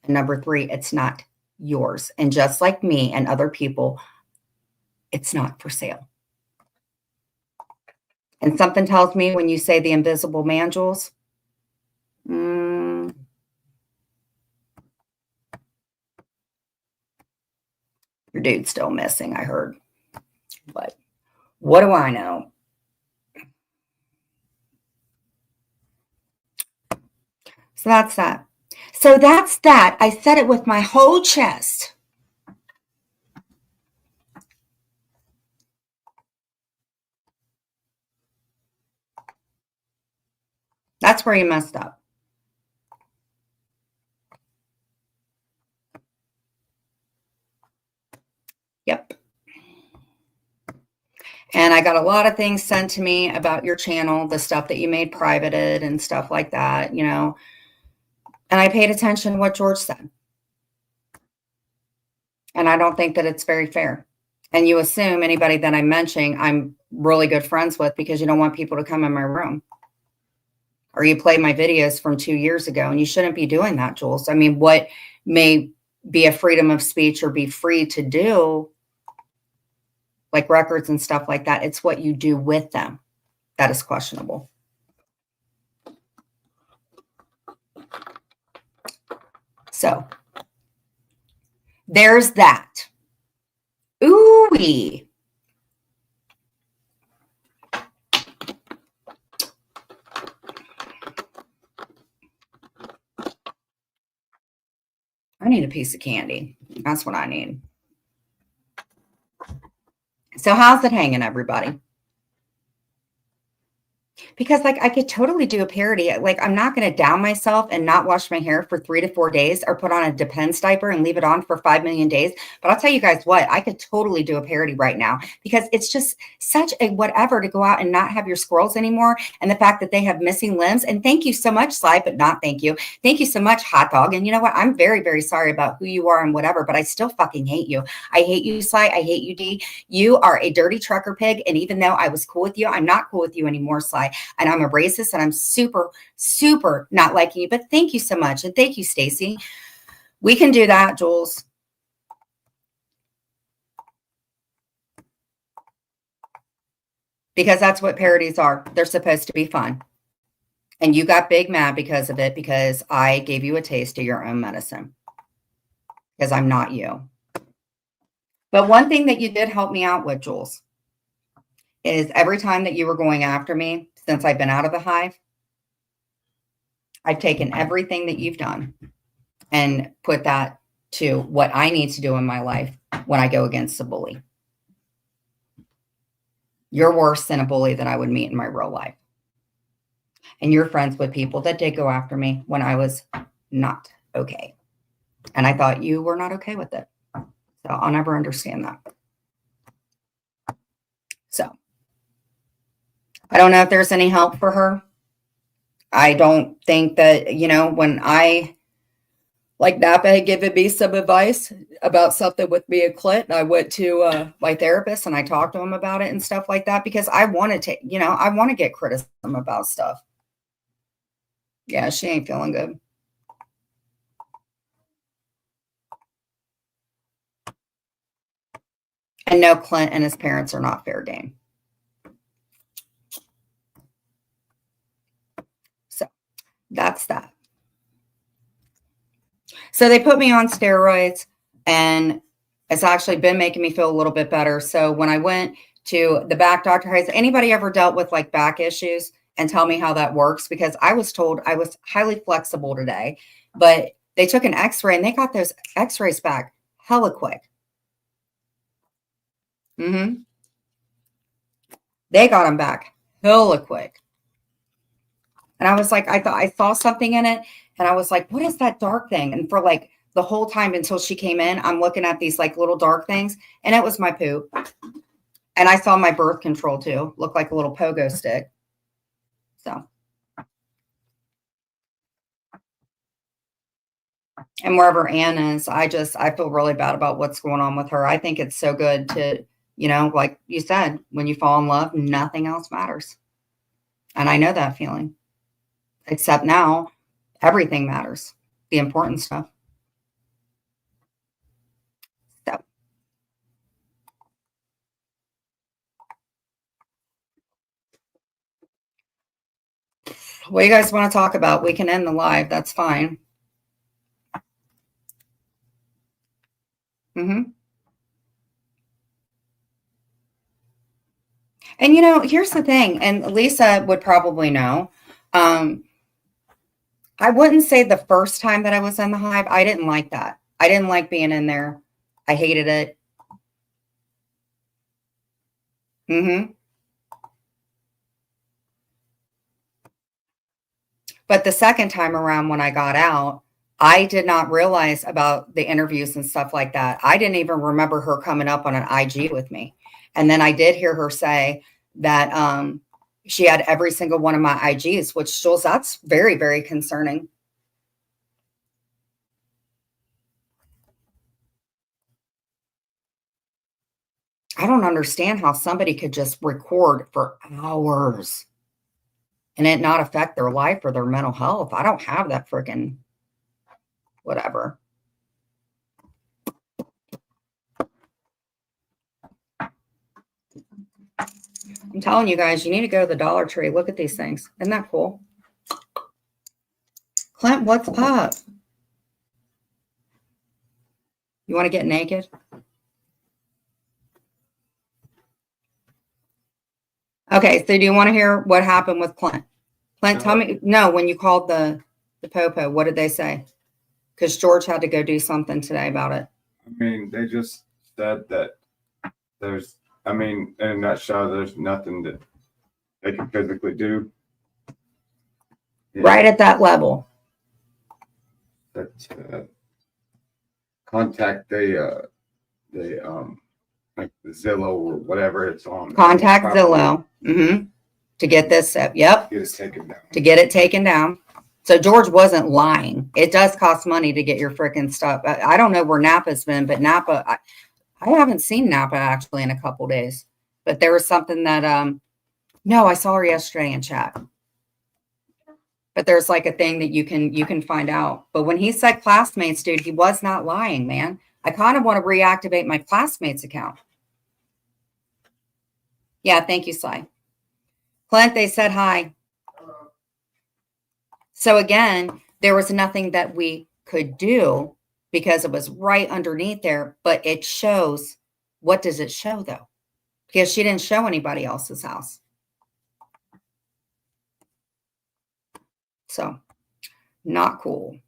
And number 3, it's not yours. And just like me and other people, it's not for sale. And something tells me when you say the invisible man, Jules, your dude's still missing, I heard. But what do I know? So that's that. So that's that. I said it with my whole chest. That's where you messed up. Yep. And I got a lot of things sent to me about your channel, the stuff that you made privated and stuff like that, you know. And I paid attention to what George said. And I don't think that it's very fair. And you assume anybody that I'm mentioning, I'm really good friends with because you don't want people to come in my room. Or you play my videos from 2 years ago, and you shouldn't be doing that, Jules. I mean, what may be a freedom of speech or be free to do, like records and stuff like that, it's what you do with them that is questionable. So there's that. Ooh-wee. I need a piece of candy. That's what I need. So how's it hanging, everybody? Because like I could totally do a parody. Like I'm not going to down myself and not wash my hair for 3 to 4 days or put on a Depends diaper and leave it on for 5 million days. But I'll tell you guys what, I could totally do a parody right now because it's just such a whatever to go out and not have your squirrels anymore. And the fact that they have missing limbs. And thank you so much, Sly, but not thank you. Thank you so much, Hot Dog. And you know what? I'm very, very sorry about who you are and whatever, but I still fucking hate you. I hate you, Sly. I hate you, D. You are a dirty trucker pig. And even though I was cool with you, I'm not cool with you anymore, Sly. And I'm a racist and I'm super, super not liking you. But thank you so much. And thank you, Stacy. We can do that, Jules. Because that's what parodies are. They're supposed to be fun. And you got big mad because of it because I gave you a taste of your own medicine. Because I'm not you. But one thing that you did help me out with, Jules, is every time that you were going after me since I've been out of the hive, I've taken everything that you've done and put that to what I need to do in my life when I go against a bully. You're worse than a bully that I would meet in my real life. And you're friends with people that did go after me when I was not okay. And I thought you were not okay with it. So I'll never understand that. So I don't know if there's any help for her. I don't think that, you know, when I, like Napa had given me some advice about something with me and Clint, I went to my therapist and I talked to him about it and stuff like that because I wanted to, you know, I want to get criticism about stuff. Yeah, she ain't feeling good. And no, Clint and his parents are not fair game. So that's that. So they put me on steroids and it's actually been making me feel a little bit better. So when I went to the back doctor, has anybody ever dealt with like back issues and tell me how that works? Because I was told I was highly flexible today, but they took an x-ray and they got those x-rays back hella quick. They got them back hella quick. And I was like, I thought I saw something in it. And I was like, what is that dark thing? And for like the whole time until she came in, I'm looking at these like little dark things. And it was my poop. And I saw my birth control too. Looked like a little pogo stick. So. And wherever Ann is, I feel really bad about what's going on with her. I think it's so good to, you know, like you said, when you fall in love, nothing else matters. And I know that feeling. Except now Everything matters. The important stuff. So, what do you guys want to talk about? We can end the live. That's fine. And you know, here's the thing, and Lisa would probably know. I wouldn't say the first time that I was in the hive, I didn't like that. I didn't like being in there. I hated it. But the second time around when I got out, I did not realize about the interviews and stuff like that. I didn't even remember her coming up on an IG with me. And then I did hear her say that she had every single one of my IGs, which Jules, that's very, very concerning. I don't understand how somebody could just record for hours and it not affect their life or their mental health. I don't have that freaking whatever. I'm telling you guys, you need to go to the Dollar Tree. Look at these things. Isn't that cool? Clint, what's up? You want to get naked? Okay, so do you want to hear what happened with Clint? Clint, tell me, no, when you called the Popo, what did they say? Because George had to go do something today about it. I mean, they just said that there's, I mean, in a nutshell, there's nothing that they can physically do. Yeah. Right at that level. That contact the like the Zillow or whatever it's on. Contact Zillow. To get this up. Yep. Get it taken down. To get it taken down. So George wasn't lying. It does cost money to get your freaking stuff. I don't know where Napa's been, but Napa, I haven't seen Napa actually in a couple days. But there was something that, no, I saw her yesterday in chat. But there's like a thing that you can find out. But when he said classmates, dude, he was not lying, man. I kind of want to reactivate my classmates account. Yeah, thank you, Sly. Clint, they said hi. So again, there was nothing that we could do because it was right underneath there, but it shows, what does it show though? Because she didn't show anybody else's house. So not cool.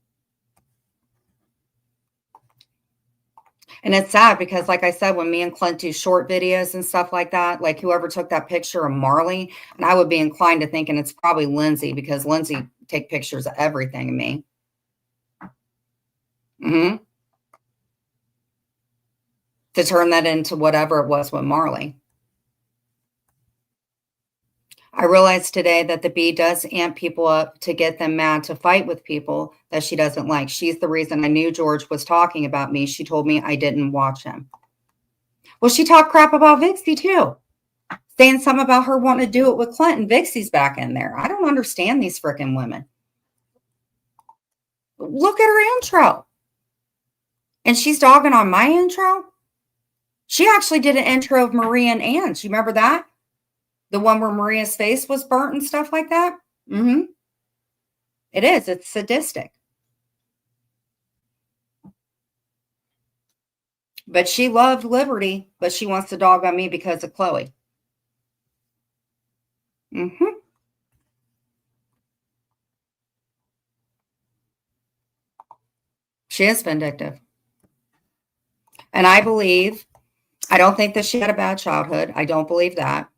And it's sad because, like I said, when me and Clint do short videos and stuff like that, like whoever took that picture of Marley, and I would be inclined to thinking it's probably Lindsay because Lindsay take pictures of everything of me. To turn that into whatever it was with Marley. I realized today that the bee does amp people up to get them mad to fight with people that she doesn't like. She's the reason I knew George was talking about me. She told me I didn't watch him. Well, she talked crap about Vixie too. Saying something about her wanting to do it with Clinton. Vixie's back in there. I don't understand these freaking women. Look at her intro. And she's dogging on my intro. She actually did an intro of Maria and Ann. You remember that? The one where Maria's face was burnt and stuff like that? It is. It's sadistic. But she loved Liberty, but she wants to dog on me because of Chloe. She is vindictive. And I don't think that she had a bad childhood. I don't believe that.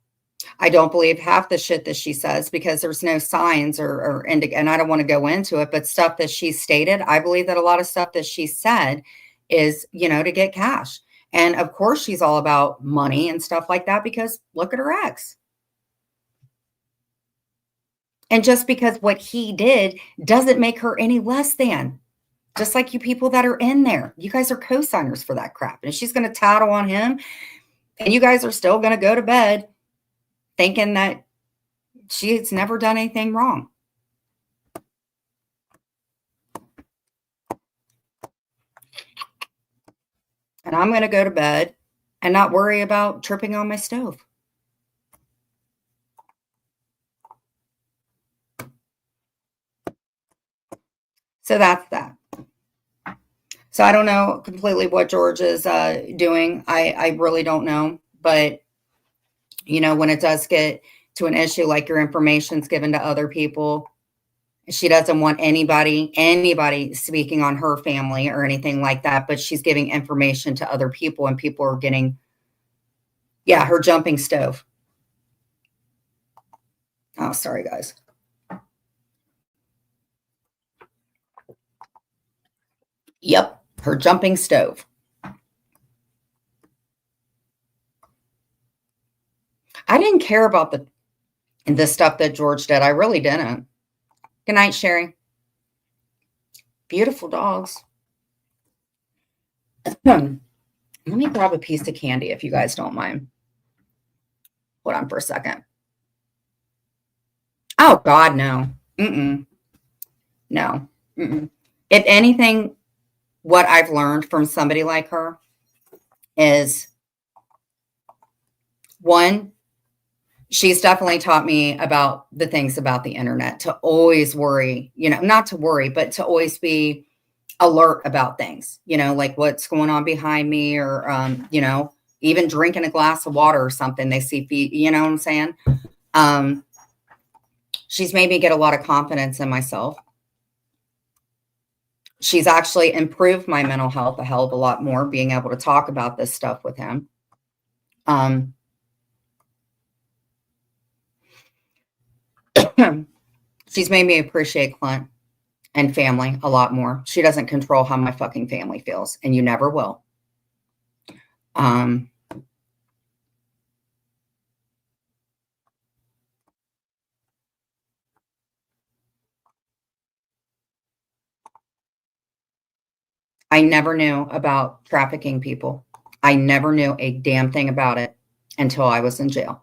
I don't believe half the shit that she says because there's no signs and I don't want to go into it, but stuff that she stated, I believe that a lot of stuff that she said is, to get cash. And of course she's all about money and stuff like that because look at her ex. And just because what he did doesn't make her any less than. Just like you people that are in there. You guys are co-signers for that crap. And she's going to tattle on him. And you guys are still going to go to bed thinking that she's never done anything wrong. And I'm going to go to bed and not worry about tripping on my stove. So that's that. So I don't know completely what George is doing. I really don't know. But, you know, when it does get to an issue like your information's given to other people, she doesn't want anybody speaking on her family or anything like that, but she's giving information to other people and people are getting, yeah, her jumping stove. Oh, sorry, guys. Yep, her jumping stove. I didn't care about the stuff that George did. I really didn't. Good night, Sherry. Beautiful dogs. Let me grab a piece of candy if you guys don't mind. Hold on for a second. Oh, God, no. Mm-mm. No. Mm-mm. If anything, what I've learned from somebody like her is, one, she's definitely taught me about the things about the internet, to always worry, you know, not to worry, but to always be alert about things, you know, like what's going on behind me or, you know, even drinking a glass of water or something, they see feet, you know what I'm saying? She's made me get a lot of confidence in myself. She's actually improved my mental health a hell of a lot more, being able to talk about this stuff with him. She's made me appreciate Clint and family a lot more. She doesn't control how my fucking family feels, and you never will. I never knew about trafficking people. I never knew a damn thing about it until I was in jail.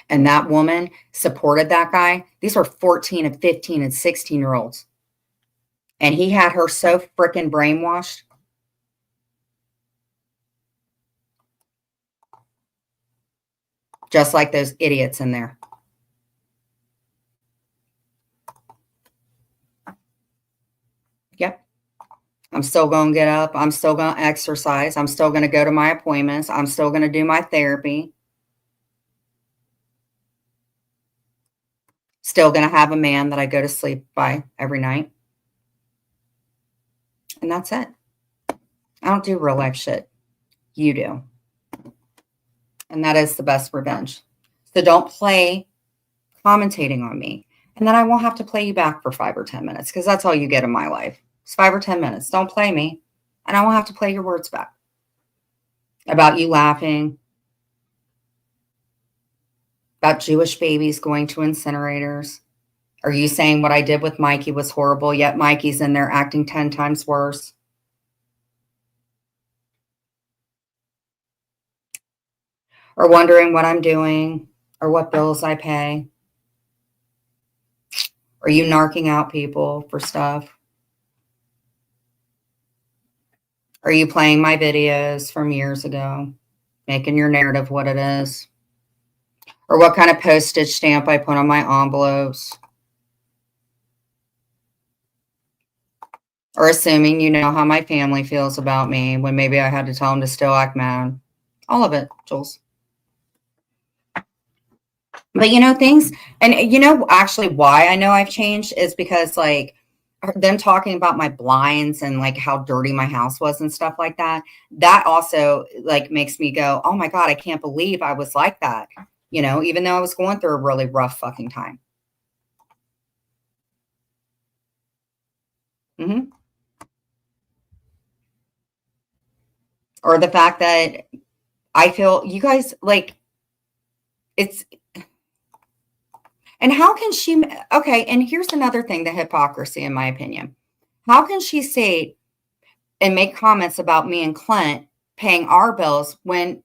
And that woman supported that guy. These were 14 and 15 and 16-year-olds. And he had her so freaking brainwashed. Just like those idiots in there. Yep. I'm still going to get up. I'm still going to exercise. I'm still going to go to my appointments. I'm still going to do my therapy. Still going to have a man that I go to sleep by every night. And that's it. I don't do real life shit. You do. And that is the best revenge. So don't play commentating on me. And then I won't have to play you back for 5 or 10 minutes because that's all you get in my life. It's 5 or 10 minutes. Don't play me. And I won't have to play your words back. About you laughing. About Jewish babies going to incinerators. Are you saying what I did with Mikey was horrible, yet Mikey's in there acting 10 times worse? Or wondering what I'm doing or what bills I pay? Are you narking out people for stuff? Are you playing my videos from years ago, making your narrative what it is? Or what kind of postage stamp I put on my envelopes? Or assuming you know how my family feels about me when maybe I had to tell them to still act mad. All of it, Jules. But you know, things, and you know, actually why I know I've changed is because like them talking about my blinds and like how dirty my house was and stuff like that. That also like makes me go, oh my God, I can't believe I was like that. You know, even though I was going through a really rough fucking time. Or the fact that I feel you guys like it's, and how can she, okay, and here's another thing, the hypocrisy, in my opinion. How can she say and make comments about me and Clint paying our bills when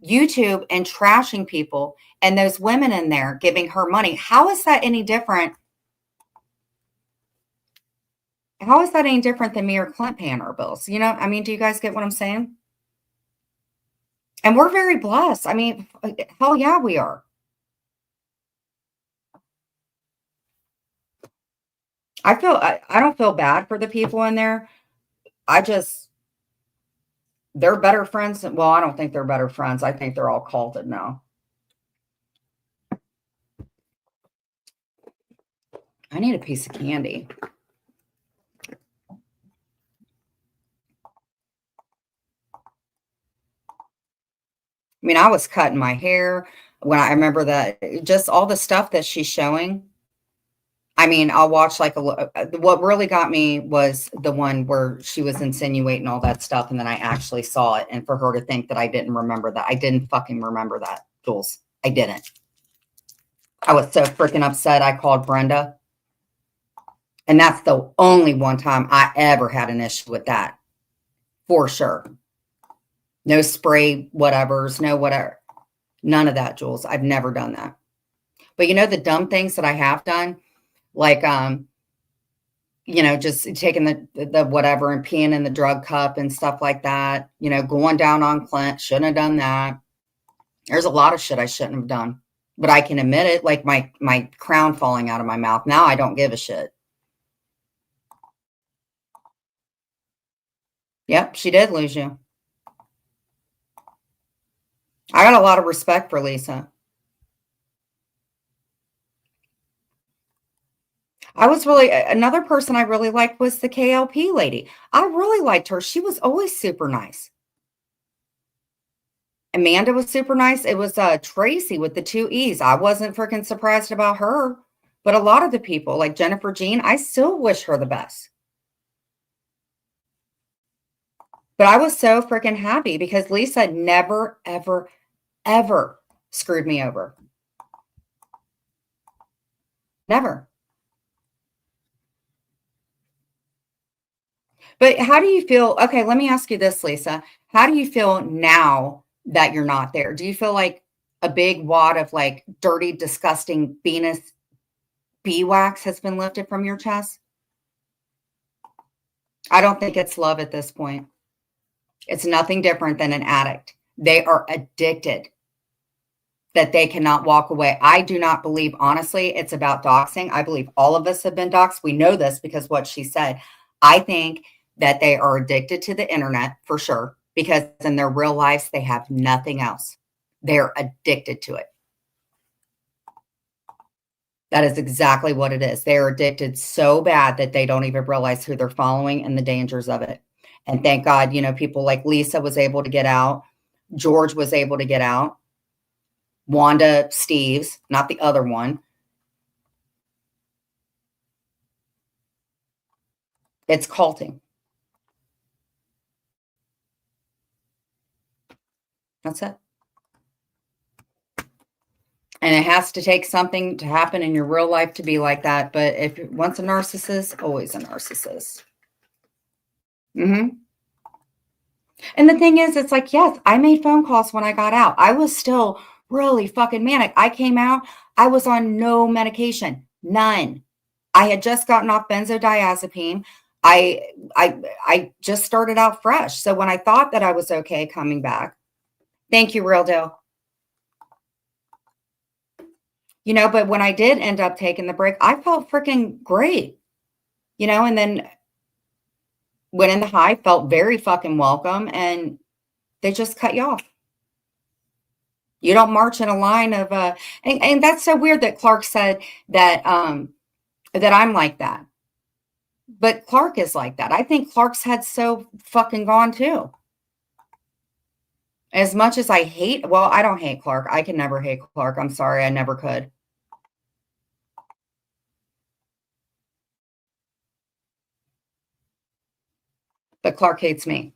YouTube and trashing people and those women in there giving her money? How is that any different? How is that any different than me or Clint paying our bills? You know, I mean, do you guys get what I'm saying? And we're very blessed. I mean, hell yeah, we are. I don't feel bad for the people in there. They're better friends. Well, I don't think they're better friends. I think they're all culted now. I need a piece of candy. I mean, I was cutting my hair when I remember that, just all the stuff that she's showing. I mean, I'll watch like what really got me was the one where she was insinuating all that stuff. And then I actually saw it. And for her to think that I didn't remember that, I didn't fucking remember that, Jules. I didn't. I was so freaking upset. I called Brenda. And that's the only one time I ever had an issue with that. For sure. No spray whatevers, no whatever. None of that, Jules. I've never done that. But you know the dumb things that I have done? Like, just taking the whatever and peeing in the drug cup and stuff like that. Going down on Clint. Shouldn't have done that. There's a lot of shit I shouldn't have done. But I can admit it, like my crown falling out of my mouth. Now I don't give a shit. Yep, she did lose you. I got a lot of respect for Lisa. Another person I really liked was the KLP lady. I really liked her. She was always super nice. Amanda was super nice. It was Tracy with the 2 E's. I wasn't freaking surprised about her. But a lot of the people, like Jennifer Jean, I still wish her the best. But I was so freaking happy because Lisa never, ever, ever screwed me over. Never. But how do you feel? Okay, let me ask you this, Lisa. How do you feel now that you're not there? Do you feel like a big wad of like dirty, disgusting Venus bee wax has been lifted from your chest? I don't think it's love at this point. It's nothing different than an addict. They are addicted that they cannot walk away. I do not believe, honestly, it's about doxing. I believe all of us have been doxed. We know this because what she said. I think that they are addicted to the internet for sure, because in their real lives, they have nothing else. They're addicted to it. That is exactly what it is. They're addicted so bad that they don't even realize who they're following and the dangers of it. And thank God, people like Lisa was able to get out. George was able to get out. Wanda Steves, not the other one. It's culting. That's it. And it has to take something to happen in your real life to be like that. But if once a narcissist, always a narcissist. And the thing is, it's like, yes, I made phone calls when I got out. I was still really fucking manic. I came out, I was on no medication, none. I had just gotten off benzodiazepine. I just started out fresh. So when I thought that I was okay coming back, thank you, Real Deal. But when I did end up taking the break, I felt freaking great, and then went in the high, felt very fucking welcome, and they just cut you off. You don't march in a line of, and that's so weird that Clark said that, that I'm like that. But Clark is like that. I think Clark's head's so fucking gone too. As much as I hate, well, I don't hate Clark. I can never hate Clark. I'm sorry. I never could. But Clark hates me.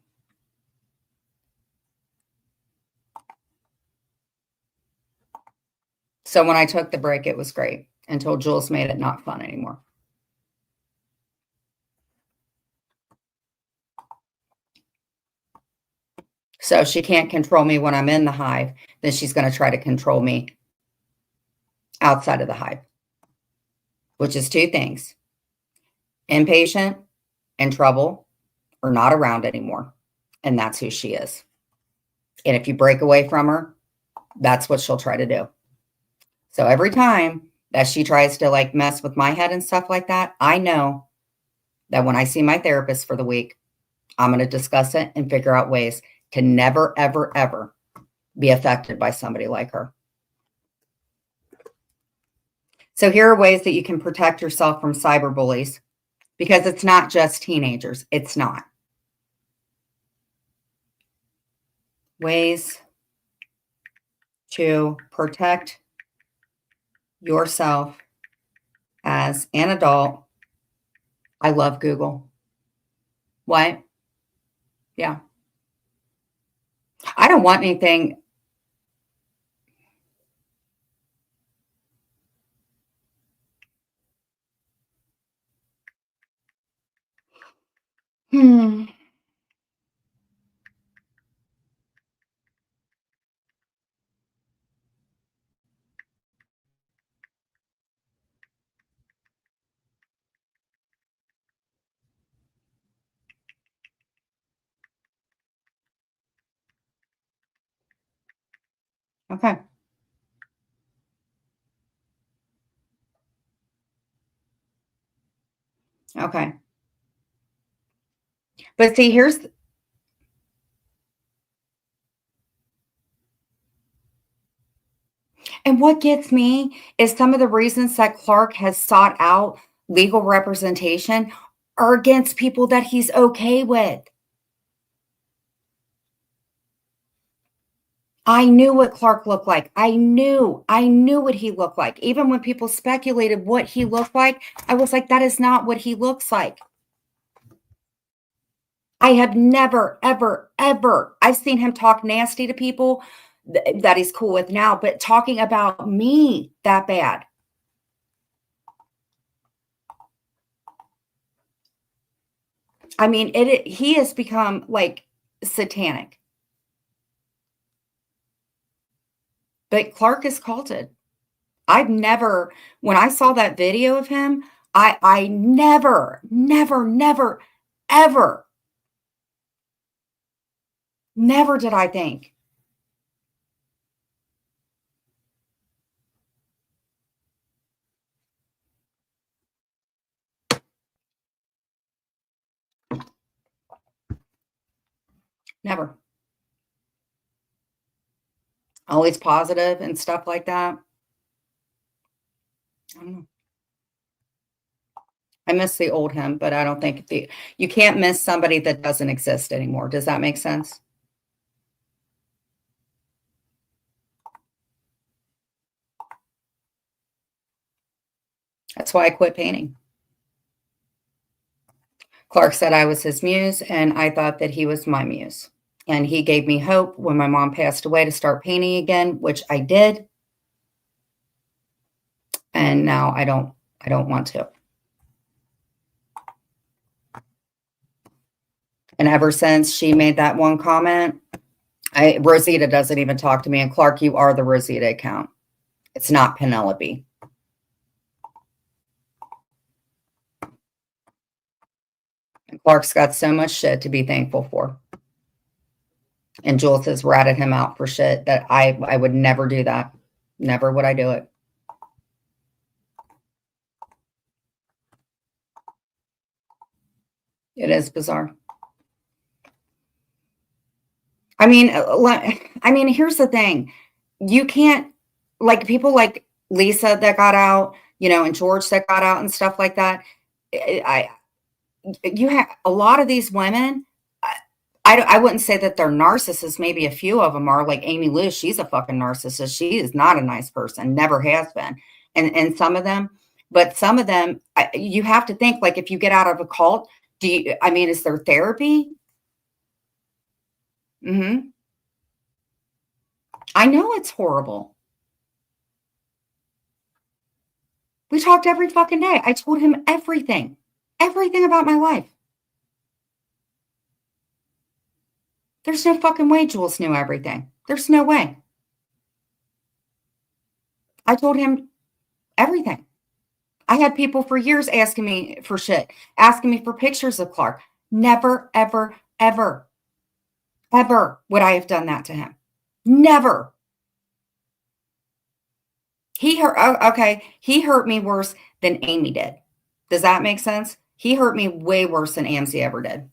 So when I took the break, it was great until Jules made it not fun anymore. So she can't control me when I'm in the hive. Then she's going to try to control me outside of the hive, which is 2 things: impatient, in trouble, or not around anymore. And that's who she is. And if you break away from her, that's what she'll try to do. So every time that she tries to like mess with my head and stuff like that, I know that when I see my therapist for the week, I'm going to discuss it and figure out ways to never, ever, ever be affected by somebody like her. So here are ways that you can protect yourself from cyberbullies, because it's not just teenagers. It's not. Ways to protect yourself as an adult. I love Google. What? Yeah. I don't want anything. Okay. Okay. But see, and what gets me is some of the reasons that Clark has sought out legal representation are against people that he's okay with. I knew what Clark looked like. I knew what he looked like. Even when people speculated what he looked like, I was like, that is not what he looks like. I have never, ever, ever, I've seen him talk nasty to people that he's cool with now, but talking about me that bad. I mean, he has become like satanic. But Clark is culted. I've never, when I saw that video of him, I never, ever, never did I think. Never. Always positive and stuff like that. I don't know. I miss the old him, but I don't think you can't miss somebody that doesn't exist anymore. Does that make sense? That's why I quit painting. Clark said I was his muse, and I thought that he was my muse. And he gave me hope when my mom passed away to start painting again, which I did. And now I don't want to. And ever since she made that one comment, Rosita doesn't even talk to me. And Clark, you are the Rosita account. It's not Penelope. And Clark's got so much shit to be thankful for. And Jules has ratted him out for shit that I would never do that. Never would I do it. It is bizarre. I mean, here's the thing. You can't, like, people like Lisa that got out, and George that got out and stuff like that. You have a lot of these women. I wouldn't say that they're narcissists. Maybe a few of them are, like Amy Lou. She's a fucking narcissist. She is not a nice person. Never has been. And some of them, you have to think, like, if you get out of a cult, is there therapy? I know it's horrible. We talked every fucking day. I told him everything about my life. There's no fucking way Jules knew everything. There's no way. I told him everything. I had people for years asking me for shit, asking me for pictures of Clark. Never, ever, ever, ever would I have done that to him. Never. He hurt, okay, he hurt me worse than Amy did. Does that make sense? He hurt me way worse than Amzi ever did.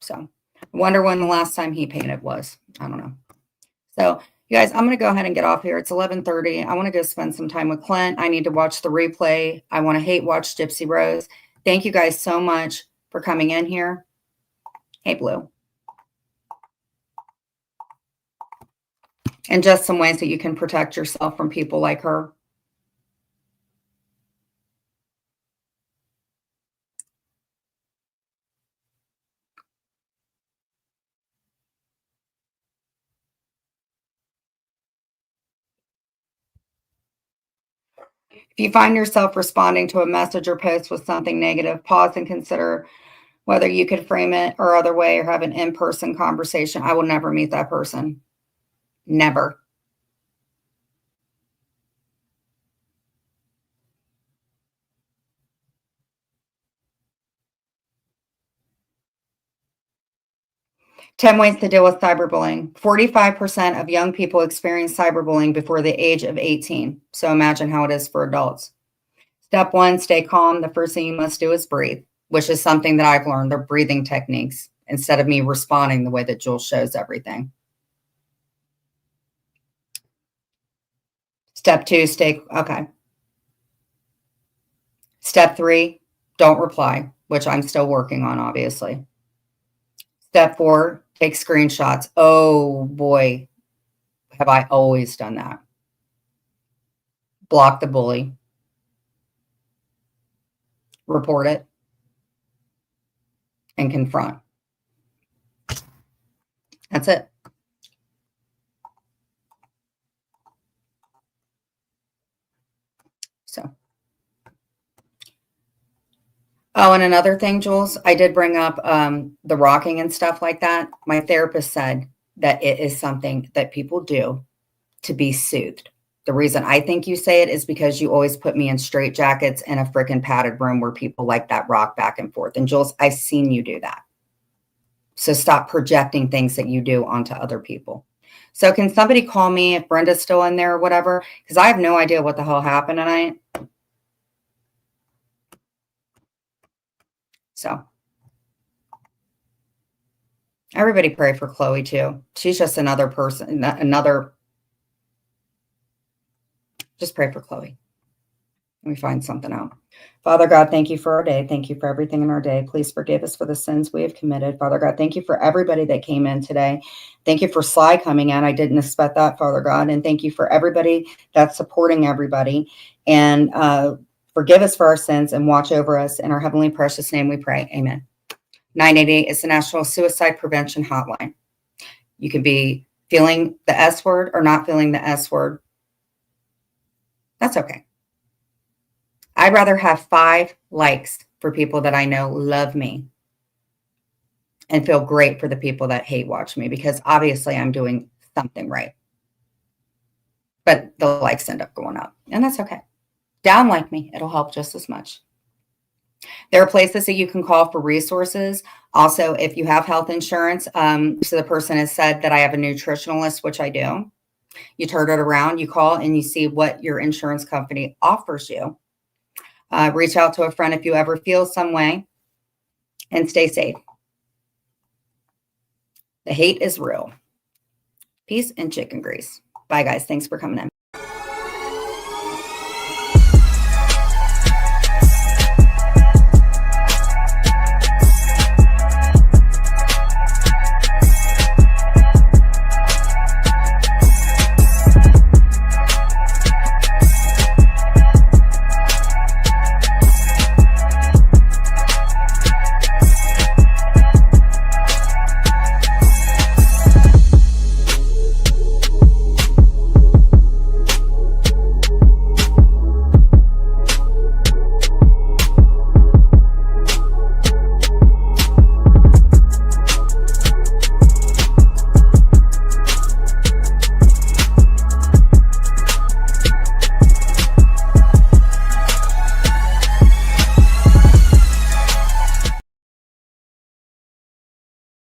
So I wonder when the last time he painted was. I don't know. So you guys, I'm going to go ahead and get off here. It's 11:30. I want to go spend some time with Clint. I need to watch the replay. I want to hate watch Gypsy Rose. Thank you guys so much for coming in here. Hey, Blue. And just some ways that you can protect yourself from people like her. If you find yourself responding to a message or post with something negative, pause and consider whether you could frame it or other way or have an in-person conversation. I will never meet that person. Never. Ten ways to deal with cyberbullying. 45% of young people experience cyberbullying before the age of 18. So imagine how it is for adults. Step 1, stay calm. The first thing you must do is breathe, which is something that I've learned. They're breathing techniques instead of me responding the way that Jules shows everything. Step 2, okay. Step 3, don't reply, which I'm still working on, obviously. Step 4, take screenshots. Oh boy, have I always done that. Block the bully. Report it. And confront. That's it. So. Oh, and another thing, Jules, I did bring up the rocking and stuff like that. My therapist said that it is something that people do to be soothed. The reason I think you say it is because you always put me in straitjackets in a freaking padded room where people like that rock back and forth. And Jules, I've seen you do that. So stop projecting things that you do onto other people. So can somebody call me if Brenda's still in there or whatever? Because I have no idea what the hell happened tonight. So everybody pray for Chloe too. She's just another person, just pray for Chloe. We find something out. Father God, thank you for our day. Thank you for everything in our day. Please forgive us for the sins we have committed. Father God, thank you for everybody that came in today. Thank you for Sly coming in. I didn't expect that, Father God. And thank you for everybody that's supporting everybody. And forgive us for our sins and watch over us. In our heavenly precious name we pray. Amen. 988 is the National Suicide Prevention Hotline. You can be feeling the S word or not feeling the S word. That's okay. I'd rather have 5 likes for people that I know love me and feel great for the people that hate watch me, because obviously I'm doing something right. But the likes end up going up, and that's okay. Down like me, it'll help just as much. There are places that you can call for resources. Also, if you have health insurance, so the person has said that I have a nutritionalist, which I do. You turn it around, you call, and you see what your insurance company offers you. Reach out to a friend if you ever feel some way, and stay safe. The hate is real. Peace and chicken grease. Bye, guys. Thanks for coming in.